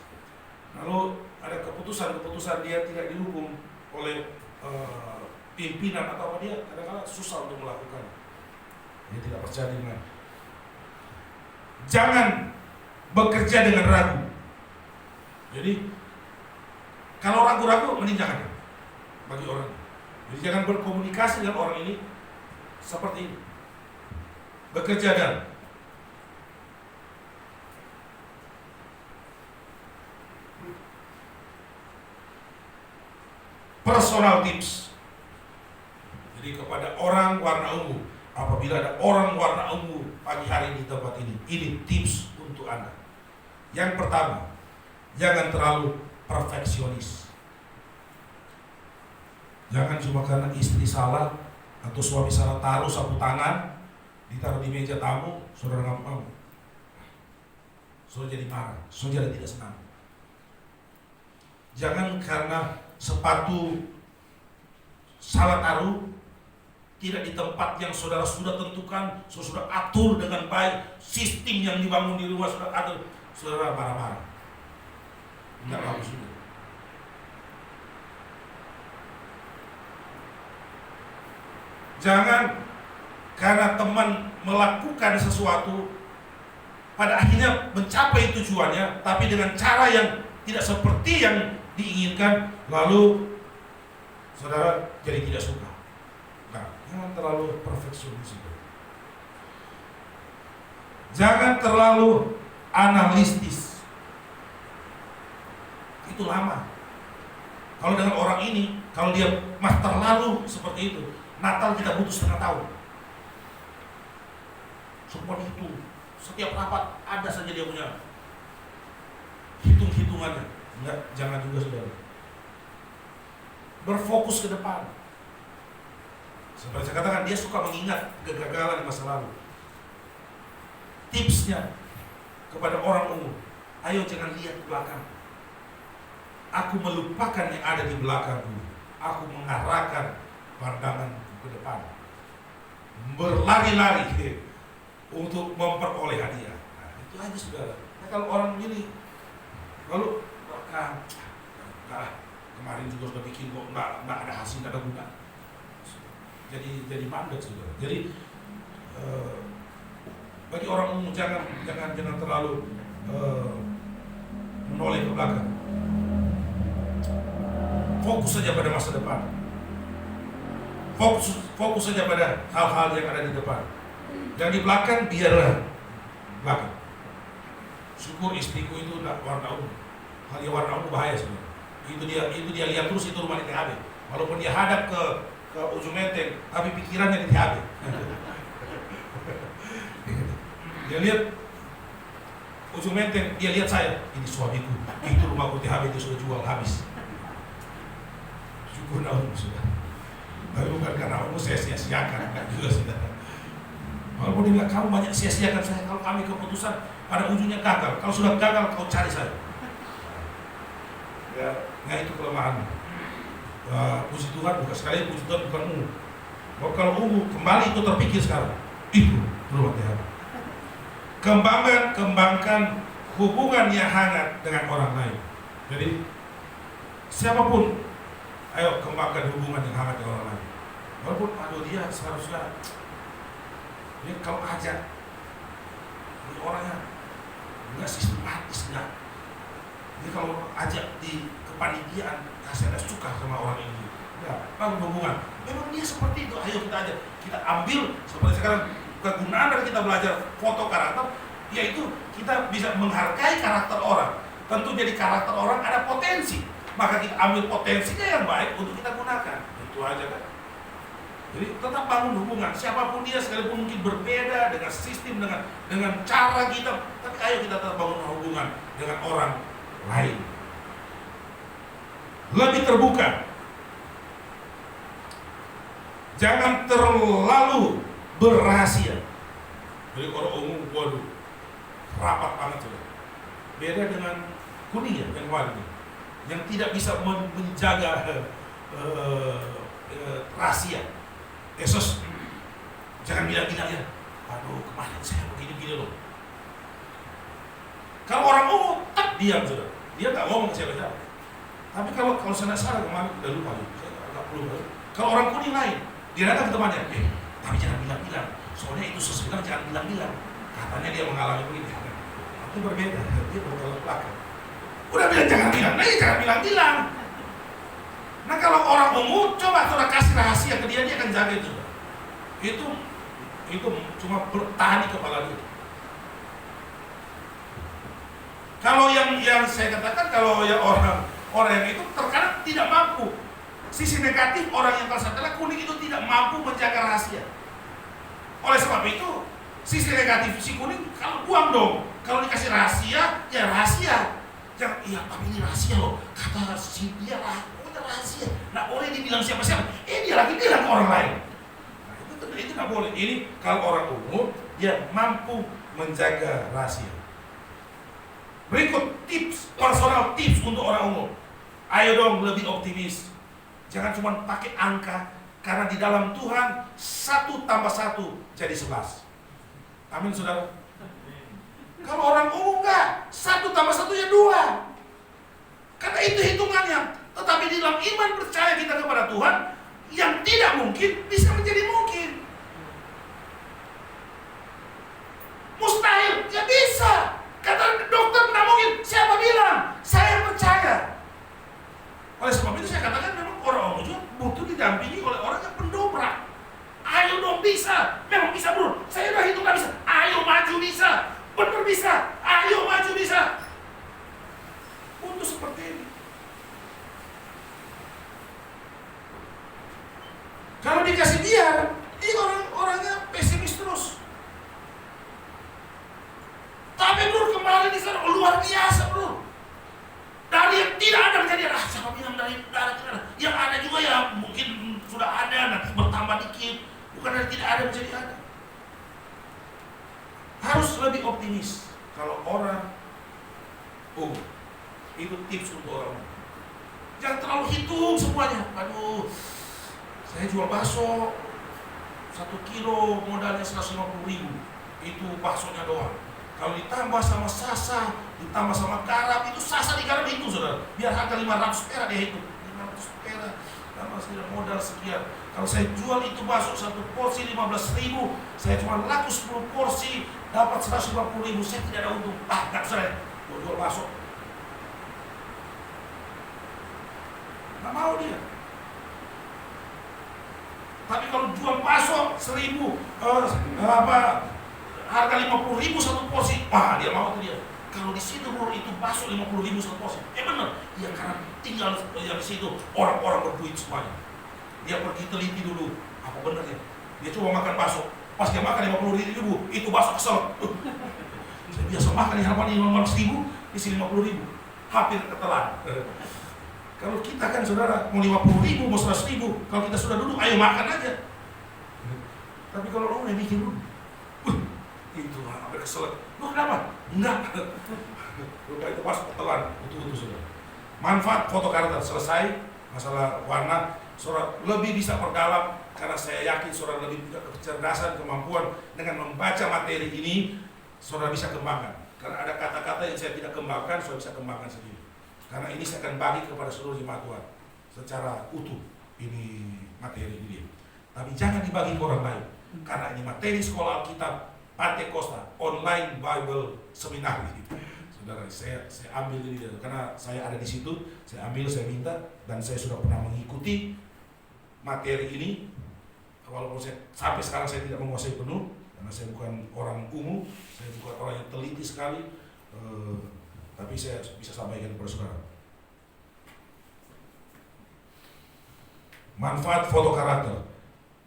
lalu ada keputusan dia tidak didukung oleh pimpinan atau apa, dia kadang-kadang susah untuk melakukan. Dia tidak percaya dengan. Jangan bekerja dengan ragu. Jadi kalau ragu-ragu meninggalkan bagi orang. Jadi jangan berkomunikasi dengan orang ini seperti ini. Bekerja dan personal tips. Jadi kepada orang warna ungu, apabila ada orang warna ungu pagi hari di tempat ini tips untuk Anda. Yang pertama, jangan terlalu perfeksionis. Jangan cuma karena istri salah atau suami salah taruh sapu tangan, ditaruh di meja tamu, saudara nggak mau. Saudara jadi marah, saudara tidak senang. Jangan karena sepatu salah taruh, tidak di tempat yang saudara sudah tentukan, sudah atur dengan baik, sistem yang dibangun di rumah sudah atur, saudara marah-marah. Tidak bagus juga. Jangan karena teman melakukan sesuatu, pada akhirnya mencapai tujuannya, tapi dengan cara yang tidak seperti yang diinginkan, lalu saudara jadi tidak suka. Nah, jangan terlalu perfeksionis. Jangan terlalu analitis. Itu lama. Kalau dengan orang ini, kalau dia terlalu seperti itu, Natal kita butuh setengah tahun. Semua itu, setiap rapat ada saja dia punya hitung-hitungannya. Enggak, jangan juga saudara. Berfokus ke depan. Seperti saya katakan, dia suka mengingat kegagalan di masa lalu. Tipsnya kepada orang umum, ayo jangan lihat ke belakang. Aku melupakan yang ada di belakang dulu. Aku mengarahkan pandangan ke depan. Berlari-lari untuk memperoleh hadiah. Nah, itu aja saudara. Nah, kalau orang begini, lalu kemarin juga sudah bikin kok nggak ada hasil, nggak ada guna. Jadi mandek saudara. Jadi bagi orang umum jangan terlalu menoleh ke belakang. Fokus saja pada masa depan. Fokus saja pada hal-hal yang ada di depan. Yang di belakang biarlah belakang. Syukur istriku itu warna ungu. Hal yang warna ungu bahaya sebenarnya. Itu dia lihat terus itu rumah di THB. Walaupun dia hadap ke ujung menteng, tapi pikirannya di THB. Dia lihat ujung menteng dia lihat saya, ini suamiku, itu rumah THB dia sudah jual habis. Syukur namun sudah. Tapi bukan karena aku saya sia-siakan, enggak juga sudah. Walaupun dia bilang kamu banyak sia-siakan saya, kalau kami keputusan pada ujungnya gagal. Kalau sudah gagal kau cari saya. Ya, nah itu kelemahan. Puji Tuhan, bukan sekali puji Tuhan bukan ungu. Kalau ungu kembali itu terpikir sekarang, itu rumah THB. Kembangkan hubungan yang hangat dengan orang lain. Jadi siapapun, ayo kembangkan hubungan yang hangat dengan orang lain. Walaupun aduh dia seharusnya dia kalau ajak ini orangnya nggak sistematis, nggak. Dia kalau ajak di kepanitiaan, saya tidak suka sama orang ini. Ya, bangun hubungan. Memang dia seperti itu. Ayo kita ajak, kita ambil seperti sekarang kegunaan dari kita belajar foto karakter, yaitu kita bisa menghargai karakter orang. Tentu jadi karakter orang ada potensi, maka kita ambil potensinya yang baik untuk kita gunakan. Itu aja kan. Jadi tetap bangun hubungan, siapapun dia, sekalipun mungkin berbeda dengan sistem, dengan cara kita, tapi ayo kita tetap bangun hubungan dengan orang lain. Lebih terbuka. Jangan terlalu berrahasia. Jadi orang umum, waduh, rapat banget sudah. Beda dengan kuning ya, yang warna, yang tidak bisa menjaga rahasia. Yesus, jangan bilang-bilang ya, aduh kemarin saya begini-begini loh. Kalau orang umum, diam sudah. Dia nggak ngomong ke siapa-siapa. Tapi kalau saya salah kemarin udah lupa, saya agak lupa. Kalau orang kuning lain, dia datang ke temannya, tapi jangan bilang-bilang. Soalnya itu sesuatu jangan bilang-bilang. Katanya dia mengalami begini. Itu berbeda, dia bertolak belakang. Udah bilang jangan bilang, nah jangan bilang-bilang. Nah kalau orang umum, coba saudara kasih rahasia ke dia, dia akan jaga itu. Itu cuma bertahan di kepala dia. Kalau yang saya katakan, kalau yang orang yang itu terkadang tidak mampu. Sisi negatif orang yang kalau adalah kuning itu tidak mampu menjaga rahasia. Oleh sebab itu, sisi negatif si kuning kalau buang dong. Kalau dikasih rahasia, ya rahasia. Jangan, iya tapi ini rahasia loh. Kata si dia rahasia. Nggak boleh dibilang siapa-siapa. Dia lagi bilang ke orang lain. Nah, itu nggak boleh. Ini kalau orang umum dia mampu menjaga rahasia. Berikut tips, personal tips untuk orang umum. Ayo dong lebih optimis. Jangan cuma pakai angka. Karena di dalam Tuhan 1 tambah 1 jadi 11. Amin saudara. Kalau orang umum enggak, 1 tambah 1 ya 2. Karena itu hitungannya. Tetapi di dalam iman percaya kita kepada Tuhan, yang tidak mungkin bisa menjadi mungkin. Mustahil, ya bisa. Kata dokter tidak mungkin, siapa bilang? Saya percaya. Oleh sebab itu saya katakan memang orang juga butuh didampingi oleh orang yang pendobrak. Ayo dong bisa, memang bisa bro. Saya udah hitung gak bisa. Ayo maju bisa, benar bisa. Ayo maju bisa. Untuk seperti ini. Kalau dikasih biar, ini orang-orangnya pesimis terus. Tapi bro kemarin di sana luar biasa bro. Dari yang tidak ada menjadi siapa bilang dari tidak ada. Yang ada juga ya mungkin sudah ada nanti bertambah dikit. Bukan dari tidak ada menjadi ada. Harus lebih optimis. Kalau orang itu tips untuk orang. Jangan terlalu hitung semuanya. Aduh, saya jual bakso 1 kilo modalnya 150.000. Itu baksonya doang. Kalau ditambah sama sasa, ditambah sama garam, itu sasa di garam itu saudara. Biar harga 500 perak dia hitung. 500 perak, tambah modal sekian. Kalau saya jual itu bakso 1 porsi 15.000, saya cuma laku 10 porsi, dapat 150.000, saya tidak ada untung. Gak saya, jual bakso. Gak mau dia. Tapi kalau jual bakso 1.000, harga 50.000 1 porsi, dia mau tuh dia. Kalau di situ bro itu bakso 50.000 1 porsi, benar. Ya karena tinggal yang di situ orang-orang berduit semuanya. Dia pergi teliti dulu, apa benar ya? Dia coba makan bakso, pas dia makan 50.000 itu bakso kesel. Saya biasa makan di halaman 15.000, di sini 50.000, hampir ketelan. Kalau kita kan saudara mau 50.000, mau 100.000, kalau kita sudah duduk, ayo makan aja. Tapi kalau lo yang bikin dulu, itu hampir kesel. Lo kenapa? Enggak. Lupa itu pas ketelan, utuh saudara. Manfaat foto karakter selesai, masalah warna, saudara lebih bisa perdalam karena saya yakin saudara lebih punya kecerdasan, kemampuan dengan membaca materi ini, saudara bisa kembangkan. Karena ada kata-kata yang saya tidak kembangkan, saudara bisa kembangkan sendiri. Karena ini saya akan bagi kepada seluruh jemaat Tuhan secara utuh ini materi ini. Tapi jangan dibagi ke orang lain, karena ini materi sekolah Alkitab Pantekosta online Bible Seminar gitu. Saudara, saya ambil ini karena saya ada di situ, saya ambil, saya minta, dan saya sudah pernah mengikuti materi ini. Walaupun sampai sekarang saya tidak menguasai penuh, karena saya bukan orang ungu, saya bukan orang yang teliti sekali, tapi saya bisa sampaikan kepada saudara. Manfaat foto karakter.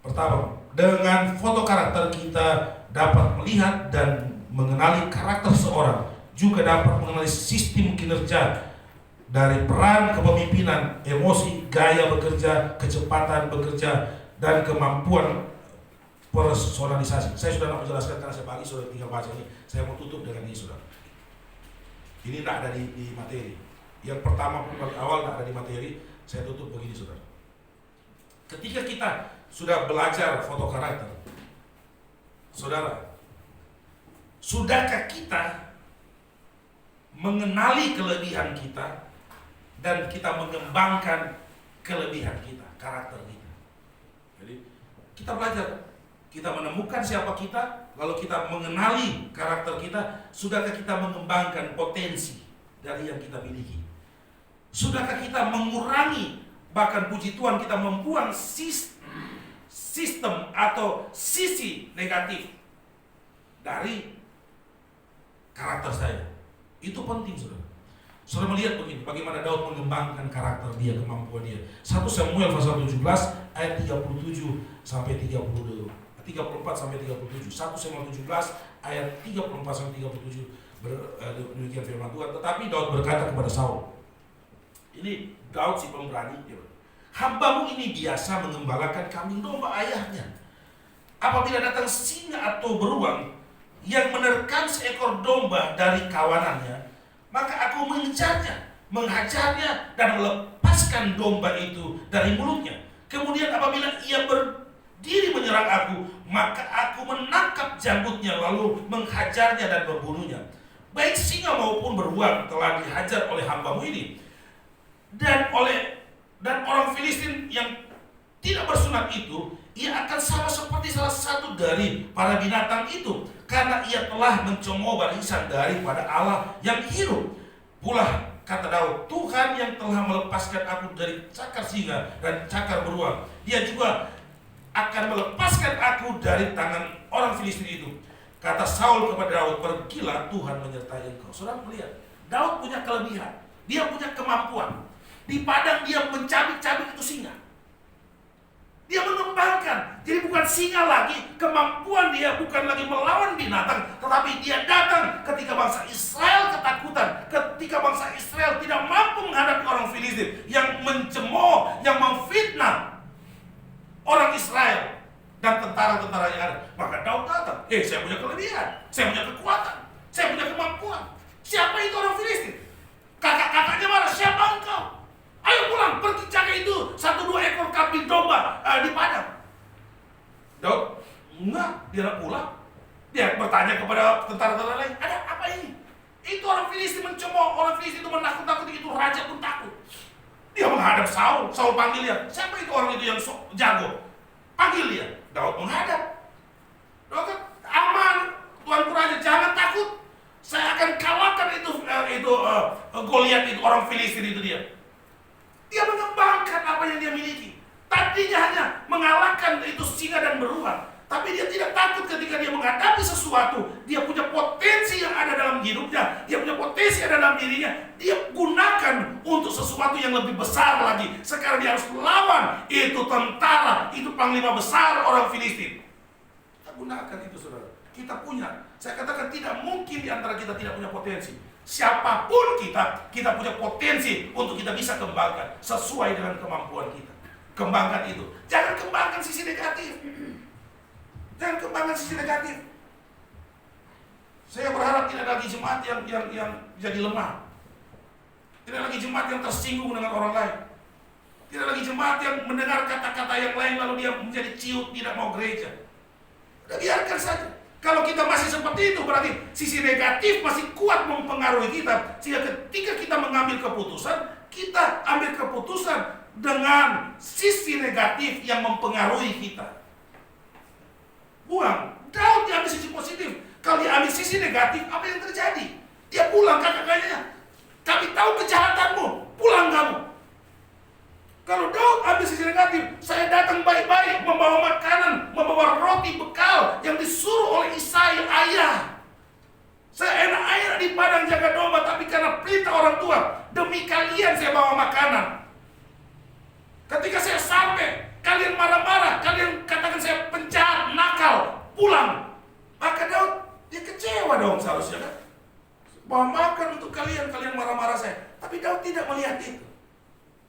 Pertama, dengan foto karakter kita dapat melihat dan mengenali karakter seorang, juga dapat mengenali sistem kinerja dari peran kepemimpinan, emosi, gaya bekerja, kecepatan bekerja, dan kemampuan personalisasi. Saya sudah menjelaskan karena saya pagi sudah tinggal baca ini. Saya mau tutup dengan ini saudara. Ini tidak ada di materi. Yang pertama pun dari awal tidak ada di materi. Saya tutup begini saudara. Ketika kita sudah belajar foto karakter, saudara, sudahkah kita mengenali kelebihan kita dan kita mengembangkan kelebihan kita, karakter kita? Jadi kita belajar, kita menemukan siapa kita, lalu kita mengenali karakter kita. Sudahkah kita mengembangkan potensi dari yang kita miliki? Sudahkah kita mengurangi, bahkan puji Tuhan kita membuang sistem atau sisi negatif dari karakter saya? Itu penting saudara. Saudara melihat begini, bagaimana Daud mengembangkan karakter dia, kemampuan dia. 1 Samuel pasal 17 ayat 37 sampai 34 sampai 37. 1 Samuel 17 ayat 34 sampai 37 demikian firman Tuhan. Tetapi Daud berkata kepada Saul, ini Daud si pemberani, hambamu ini biasa mengembalakan kambing domba ayahnya. Apabila datang singa atau beruang yang menerkam seekor domba dari kawanannya, maka aku mengejarnya, menghajarnya, dan melepaskan domba itu dari mulutnya. Kemudian apabila ia berdiri menyerang aku, maka aku menangkap janggutnya, lalu menghajarnya dan membunuhnya. Baik singa maupun beruang telah dihajar oleh hambamu ini, dan orang Filistin yang tidak bersunat itu, ia akan sama seperti salah satu dari para binatang itu, karena ia telah mencemooh barisan daripada Allah yang hidup. Pula kata Daud, Tuhan yang telah melepaskan aku dari cakar singa dan cakar beruang, dia juga akan melepaskan aku dari tangan orang Filistin itu. Kata Saul kepada Daud, pergilah, Tuhan menyertai engkau. Saudara melihat, Daud punya kelebihan, dia punya kemampuan. Di padang dia mencabik-cabik itu singa. Dia mengembangkan, jadi bukan singa lagi, kemampuan dia bukan lagi melawan binatang, tetapi dia datang ketika bangsa Israel ketakutan, ketika bangsa Israel tidak mampu menghadapi orang Filistin yang mencemooh, yang memfitnah orang Israel dan tentara-tentara yang ada. Maka Daud datang, saya punya kelebihan, saya punya kekuatan, saya punya kemampuan. Siapa itu orang Filistin? Kakak-kakaknya marah, siapa engkau? Ayo pulang, pergi jaga itu 1-2 ekor kambing domba di padang. Daud, enggak, dia nak pulang. Dia bertanya kepada tentara-tentara lain, ada apa ini? Itu orang Filistin mencemooh, orang Filistin itu menakut-nakuti, itu raja pun takut. Dia menghadap Saul, Saul panggil dia, siapa itu orang itu yang jago? Panggil dia, Daud menghadap. Daud kan, aman, Tuanku Raja, jangan takut. Saya akan kalahkan itu Goliat itu, orang Filistin itu dia. Dia mengembangkan apa yang dia miliki. Tadinya hanya mengalahkan itu singa dan beruang, tapi dia tidak takut ketika dia menghadapi sesuatu. Dia punya potensi yang ada dalam hidupnya, dia punya potensi yang ada dalam dirinya. Dia gunakan untuk sesuatu yang lebih besar lagi. Sekarang dia harus melawan itu tentara, itu panglima besar orang Filistin. Kita gunakan itu saudara. kita punya. Saya katakan tidak mungkin di antara kita tidak punya potensi. Siapapun kita punya potensi untuk kita bisa kembangkan sesuai dengan kemampuan kita. Kembangkan itu. Jangan kembangkan sisi negatif. Jangan kembangkan sisi negatif. Saya berharap tidak lagi jemaat yang jadi lemah. Tidak lagi jemaat yang tersinggung dengan orang lain. Tidak lagi jemaat yang mendengar kata-kata yang lain lalu dia menjadi ciut, tidak mau gereja. Udah biarkan saja. Kalau kita masih seperti itu berarti sisi negatif masih kuat mempengaruhi kita. Sehingga ketika kita mengambil keputusan, kita ambil keputusan dengan sisi negatif yang mempengaruhi kita. Buang. Daud diambil sisi positif. Kalau diambil sisi negatif, apa yang terjadi? Dia pulang kakak-kakaknya. Kami tahu kejahatanmu, pulang kamu. Kalau Daud ambil sisi negatif, saya datang baik-baik, membawa makanan, membawa roti bekal yang disuruh oleh Isai ayah. Saya enak-enak di padang jaga domba, tapi karena perintah orang tua, demi kalian saya bawa makanan. Ketika saya sampai, kalian marah-marah, kalian katakan saya penjahat, nakal, pulang. Maka Daud, dia kecewa dong seharusnya kan. Bawa makan untuk kalian marah-marah saya. Tapi Daud tidak melihat itu.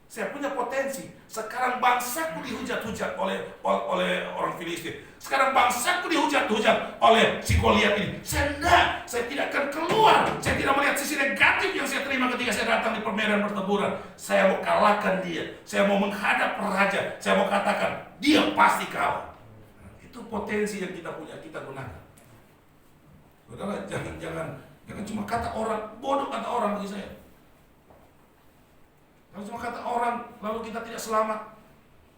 Saya punya potensi. Sekarang bangsaku dihujat-hujat oleh orang Filistin. Sekarang bangsaku dihujat-hujat oleh si Goliat ini. Saya tidak akan keluar. Saya tidak melihat sisi negatif yang saya terima ketika saya datang di permedan pertempuran. Saya mau kalahkan dia. Saya mau menghadap raja. Saya mau katakan, dia pasti kalah. Itu potensi yang kita punya, kita gunakan. Saudara, jangan cuma kata orang, bodoh kata orang bagi saya. Kalau cuma kata orang, lalu kita tidak selamat.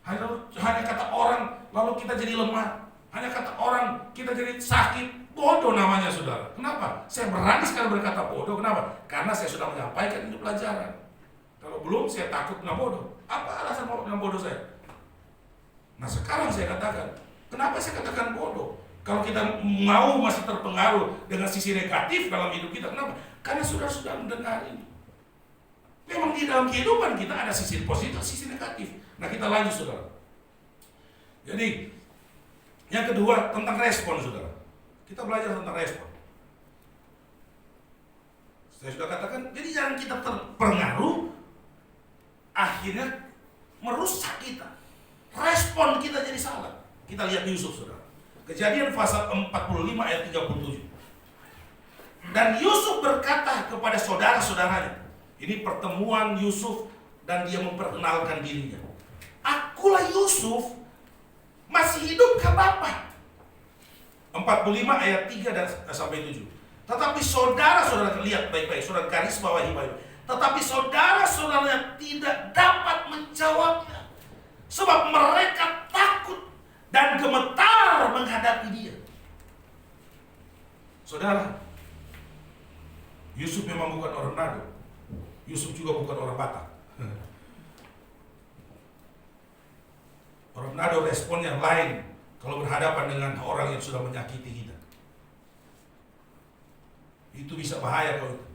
Hanya kata orang, lalu kita jadi lemah. Hanya kata orang, kita jadi sakit. Bodoh namanya saudara. Kenapa? Saya berani sekali berkata bodoh. Kenapa? Karena saya sudah menyampaikan ini pelajaran. Kalau belum, saya takut kena bodoh. Apa alasan mau kena bodoh saya? Nah sekarang saya katakan, kenapa saya katakan bodoh? Kalau kita mau masih terpengaruh dengan sisi negatif dalam hidup kita, kenapa? Karena sudah mendengar ini. Memang di dalam kehidupan kita ada sisi positif, sisi negatif. Nah kita lanjut saudara. Jadi yang kedua tentang respon saudara. Kita belajar tentang respon. Saya sudah katakan, jadi jangan kita terpengaruh, akhirnya merusak kita. Respon kita jadi salah. Kita lihat Yusuf saudara. Kejadian pasal 45 ayat 37. Dan Yusuf berkata kepada saudara-saudaranya. Ini pertemuan Yusuf dan dia memperkenalkan dirinya. Akulah Yusuf, masih hidupkah Bapak? 45 ayat 3 dan sampai 7. Tetapi saudara-saudara, lihat baik-baik, saudara garis bawahi baik-baik. Tetapi saudara-saudaranya tidak dapat menjawabnya. Sebab mereka takut dan gemetar menghadapi dia. Saudara, Yusuf memang bukan orang Nado. Yusuf juga bukan orang Batak. Orang Nado respon yang lain kalau berhadapan dengan orang yang sudah menyakiti kita. Itu bisa bahaya kalau itu.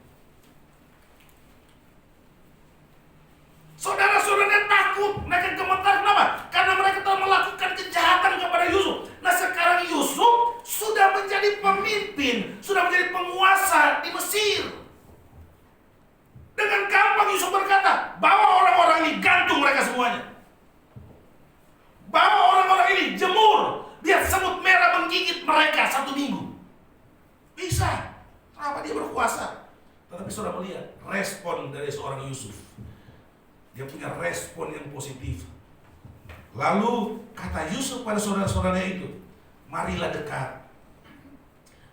Saudara-saudaranya takut, mereka gemetar. Kenapa? Karena mereka telah melakukan kejahatan kepada Yusuf. Nah sekarang Yusuf sudah menjadi pemimpin, sudah menjadi penguasa di Mesir. Dengan gampang Yusuf berkata, bawa orang-orang ini, gantung mereka semuanya. Bawa orang-orang ini, jemur, biar semut merah menggigit mereka 1 minggu. Bisa. Kenapa dia berkuasa? Tetapi saudara melihat respon dari seorang Yusuf. Dia punya respon yang positif. Lalu kata Yusuf pada saudara-saudaranya itu, marilah dekat.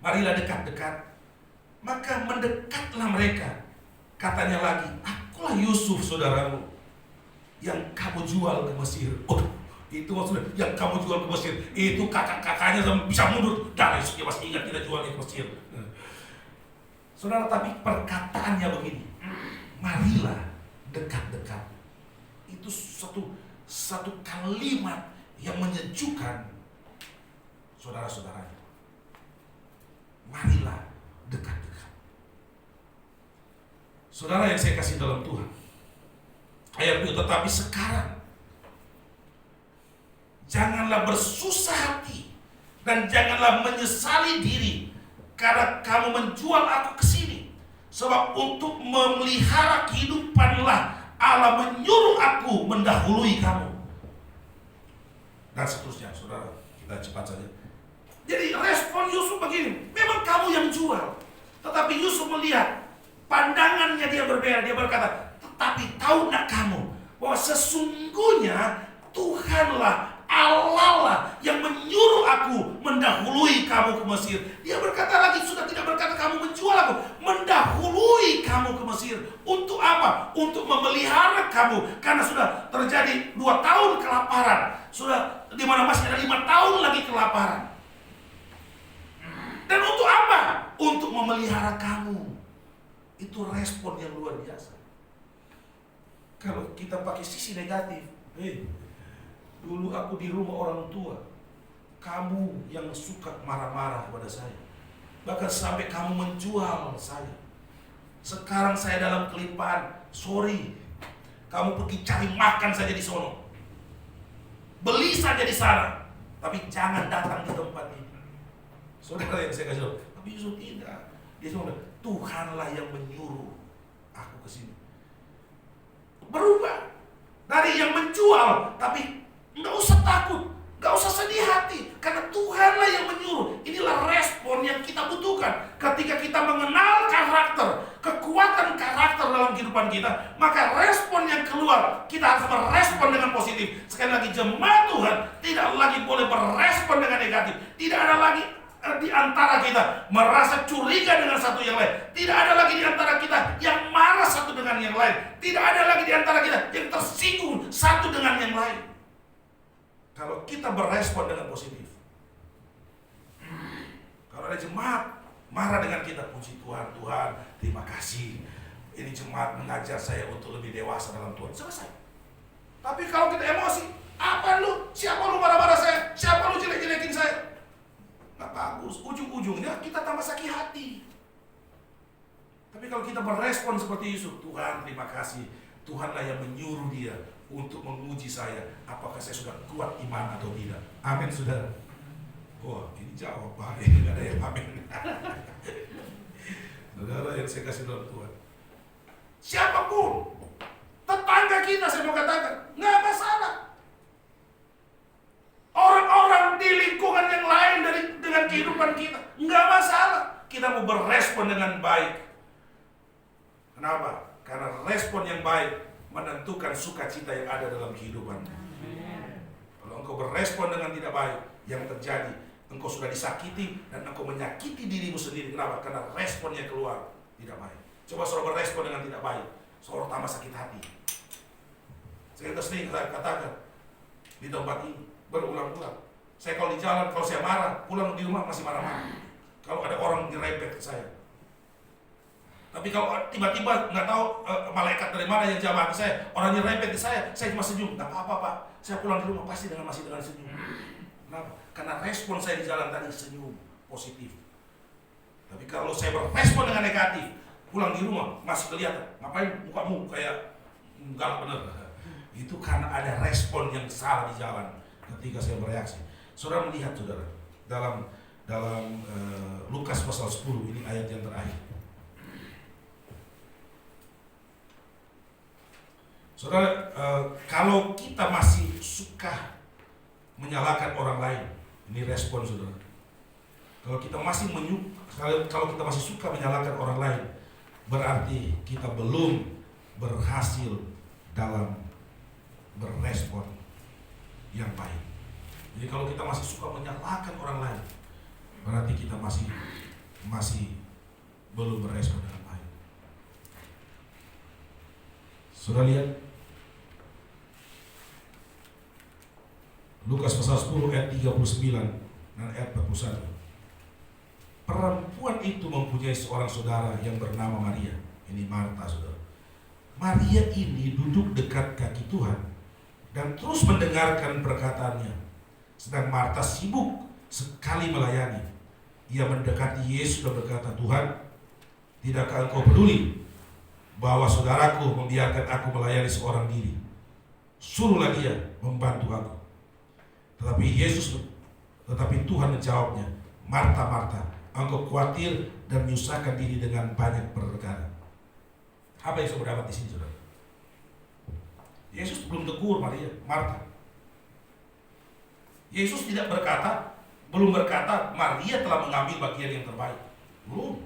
Marilah dekat-dekat. Maka mendekatlah mereka. Katanya lagi, akulah Yusuf saudaramu yang kamu jual ke Mesir. Oh, itu maksudnya yang kamu jual ke Mesir. Itu kakak-kakaknya bisa mundur. Dan Yusuf dia masih ingat kita jual ke Mesir. Saudara, tapi perkataannya begini, marilah dekat-dekat. Itu satu kalimat yang menyejukkan saudara-saudaranya. Marilah dekat-dekat. Saudara yang saya kasih dalam Tuhan, ayat itu, tetapi sekarang janganlah bersusah hati Dan janganlah menyesali diri karena kamu menjual aku ke sini. Sebab untuk memelihara kehidupanlah Allah menyuruh aku mendahului kamu. Dan seterusnya, saudara, kita cepat saja. Jadi respon Yusuf begini, memang kamu yang jual. Tetapi Yusuf melihat pandangannya dia berbeda. Dia berkata, tetapi tahu nak kamu bahwa sesungguhnya Tuhanlah, Allah lah yang menyuruh aku mendahului kamu ke Mesir. Dia berkata lagi, sudah tidak berkata kamu menjual aku, mendahului kamu ke Mesir. Untuk apa? Untuk memelihara kamu. Karena sudah terjadi 2 tahun kelaparan. Sudah di mana masih ada 5 tahun lagi kelaparan. Dan untuk apa? Untuk memelihara kamu. Itu respon yang luar biasa. Kalau kita pakai sisi negatif, dulu aku di rumah orang tua, kamu yang suka marah-marah kepada saya. Bahkan sampai kamu menjual saya. Sekarang saya dalam kelimpahan, sorry, kamu pergi cari makan saja di sono. Beli saja di sana, tapi jangan datang di tempat ini. Saudara yang saya kasih tahu, tapi Yusuf tidak. Dia cuma bilang, Tuhanlah yang menyuruh aku ke sini. Berubah dari yang menjual, tapi nggak usah takut, nggak usah sedih hati, karena Tuhanlah yang menyuruh. Inilah respon yang kita butuhkan ketika kita mengenal karakter, kekuatan karakter dalam kehidupan kita. Maka respon yang keluar, kita harus merespon dengan positif. Sekali lagi, jemaat Tuhan tidak lagi boleh berespon dengan negatif. Tidak ada lagi di antara kita merasa curiga dengan satu yang lain. Tidak ada lagi di antara kita yang marah satu dengan yang lain. Tidak ada lagi di antara kita yang tersinggung satu dengan yang lain. Kalau kita berespon dengan positif. Kalau ada jemaat marah dengan kita, puji Tuhan, Tuhan, terima kasih. Ini jemaat mengajar saya untuk lebih dewasa dalam Tuhan. Selesai. Tapi kalau kita emosi, apa lu? Siapa lu marah-marah saya? Siapa lu jelek-jelekin saya? Nggak bagus, ujung-ujungnya kita tambah sakit hati. Tapi kalau kita berespon seperti Yusuf, Tuhan terima kasih, Tuhanlah yang menyuruh dia untuk menguji saya, apakah saya sudah kuat iman atau tidak. Amin, saudara. Wah, ini jawab Pak, ini nggak ada yang amin. Saudara yang saya kasih dalam Tuhan, siapapun tetangga kita, saya mau katakan, nggak masalah. Orang-orang di lingkungan yang lain dengan kehidupan kita, nggak masalah. Kita mau berespon dengan baik. Kenapa? Karena respon yang baik menentukan sukacita yang ada dalam kehidupan. Kalau engkau berespon dengan tidak baik, yang terjadi engkau sudah disakiti dan engkau menyakiti dirimu sendiri. Kenapa? Karena responnya keluar tidak baik. Coba saudara berespon dengan tidak baik, saudara tambah sakit hati. Saya sering katakan di tempat ini berulang-ulang. Saya kalau di jalan, kalau saya marah, pulang di rumah masih marah-marah. Kalau ada orang nyerempet ke saya. Tapi kalau tiba-tiba nggak tahu malaikat dari mana yang jamaah ke saya, orang nyerempet ke saya cuma senyum. Nggak apa-apa Pak, saya pulang di rumah pasti masih dengan senyum. Kenapa? Karena respon saya di jalan tadi senyum, positif. Tapi kalau saya berespon dengan negatif, pulang di rumah masih kelihatan, ngapain mukamu kayak nggak bener. Itu karena ada respon yang salah di jalan. Ketika saya bereaksi, saudara melihat saudara dalam Lukas pasal 10, ini ayat yang terakhir. Saudara, kalau kita masih suka menyalahkan orang lain, ini respon saudara. Kalau kita masih suka menyalahkan orang lain, berarti kita belum berhasil dalam berespon yang baik. Jadi kalau kita masih suka menyalahkan orang lain, berarti kita masih belum berespon dengan baik. Sudah lihat Lukas pasal 10 ayat 39 dan ayat 41. Perempuan itu mempunyai seorang saudara yang bernama Maria. Ini Marta, saudara. Maria ini duduk dekat kaki Tuhan dan terus mendengarkan perkataannya. Sedang Marta sibuk sekali melayani. Ia mendekati Yesus dan berkata, Tuhan, tidakkah engkau peduli bahwa saudaraku membiarkan aku melayani seorang diri? Suruhlah dia membantu aku. Tetapi Tuhan menjawabnya, Marta, Marta, engkau khawatir dan menyusahkan diri dengan banyak perkara. Apa yang saudara dapat di sini, saudara? Yesus belum tegur Maria, Marta. Yesus belum berkata Maria telah mengambil bagian yang terbaik. Belum.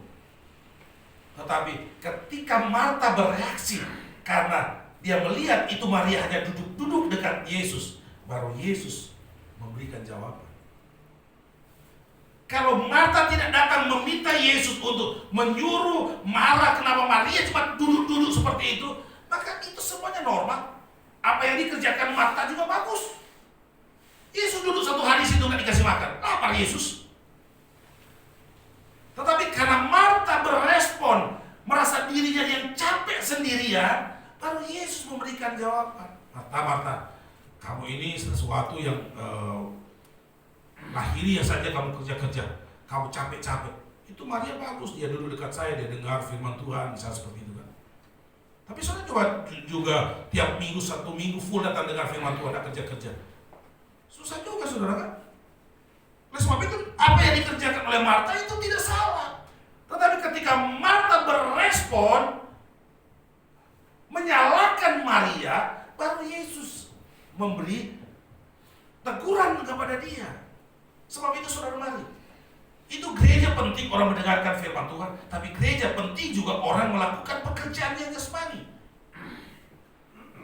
Tetapi ketika Marta bereaksi karena dia melihat itu Maria hanya duduk-duduk dekat Yesus, baru Yesus memberikan jawaban. Kalau Marta tidak datang meminta Yesus untuk menyuruh marah kenapa Maria cuma duduk-duduk seperti itu, maka itu semuanya normal. Apa yang dikerjakan Marta juga bagus. Yesus duduk satu hari situ nggak dikasih makan, lapar Yesus. Tetapi karena Marta berespon, merasa dirinya yang capek sendirian, baru Yesus memberikan jawaban. Marta, Marta, kamu ini sesuatu yang lahiriah saja kamu kerja-kerja, kamu capek-capek. Itu Maria bagus, dia duduk dekat saya, dia dengar firman Tuhan, misalnya seperti itu kan. Tapi saudara coba juga tiap minggu, satu minggu full datang dengar firman Tuhan, ada kerja-kerja. Susah juga saudara kan. Oleh sebab itu, apa yang dikerjakan oleh Marta itu tidak salah. Tetapi ketika Marta berespon, menyalahkan Maria, baru Yesus memberi teguran kepada dia. Sebab itu saudara mari, itu gereja penting orang mendengarkan firman Tuhan, tapi gereja penting juga orang melakukan pekerjaan yang jasmani.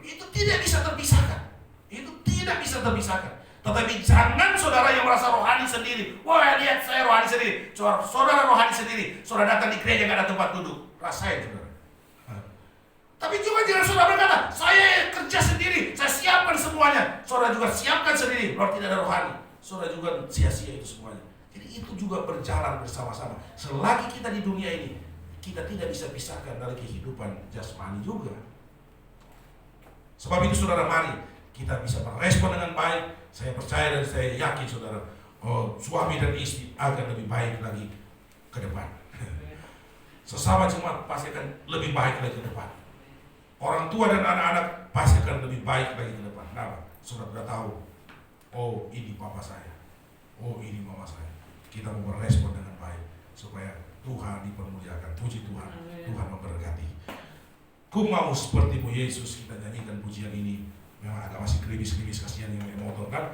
Itu tidak bisa terpisahkan. Itu tidak bisa terpisahkan. Tetapi jangan saudara yang merasa rohani sendiri, wah lihat saya rohani sendiri. Saudara rohani sendiri, saudara datang di gereja gak ada tempat duduk, rasain saudara. Tapi juga jangan saudara berkata, saya kerja sendiri, saya siapkan semuanya. Saudara juga siapkan sendiri, kalau tidak ada rohani, saudara juga sia-sia itu semuanya. Jadi itu juga berjalan bersama-sama. Selagi kita di dunia ini, kita tidak bisa pisahkan dari kehidupan jasmani juga. Sebab itu saudara mari, kita bisa merespon dengan baik. Saya percaya dan saya yakin saudara, suami dan istri akan lebih baik lagi ke depan. Sesama jemaat pasti akan lebih baik lagi ke depan. Orang tua dan anak-anak pasti akan lebih baik lagi ke depan. Nah, saudara sudah tahu, oh ini papa saya, oh ini mama saya. Kita mau merespon dengan baik supaya Tuhan dipermuliakan. Puji Tuhan, Tuhan memberkati. Ku mau sepertimu Yesus, kita nyanyikan pujian ini. Memang agak masih krimis-krimis, kasihan yang motor kan.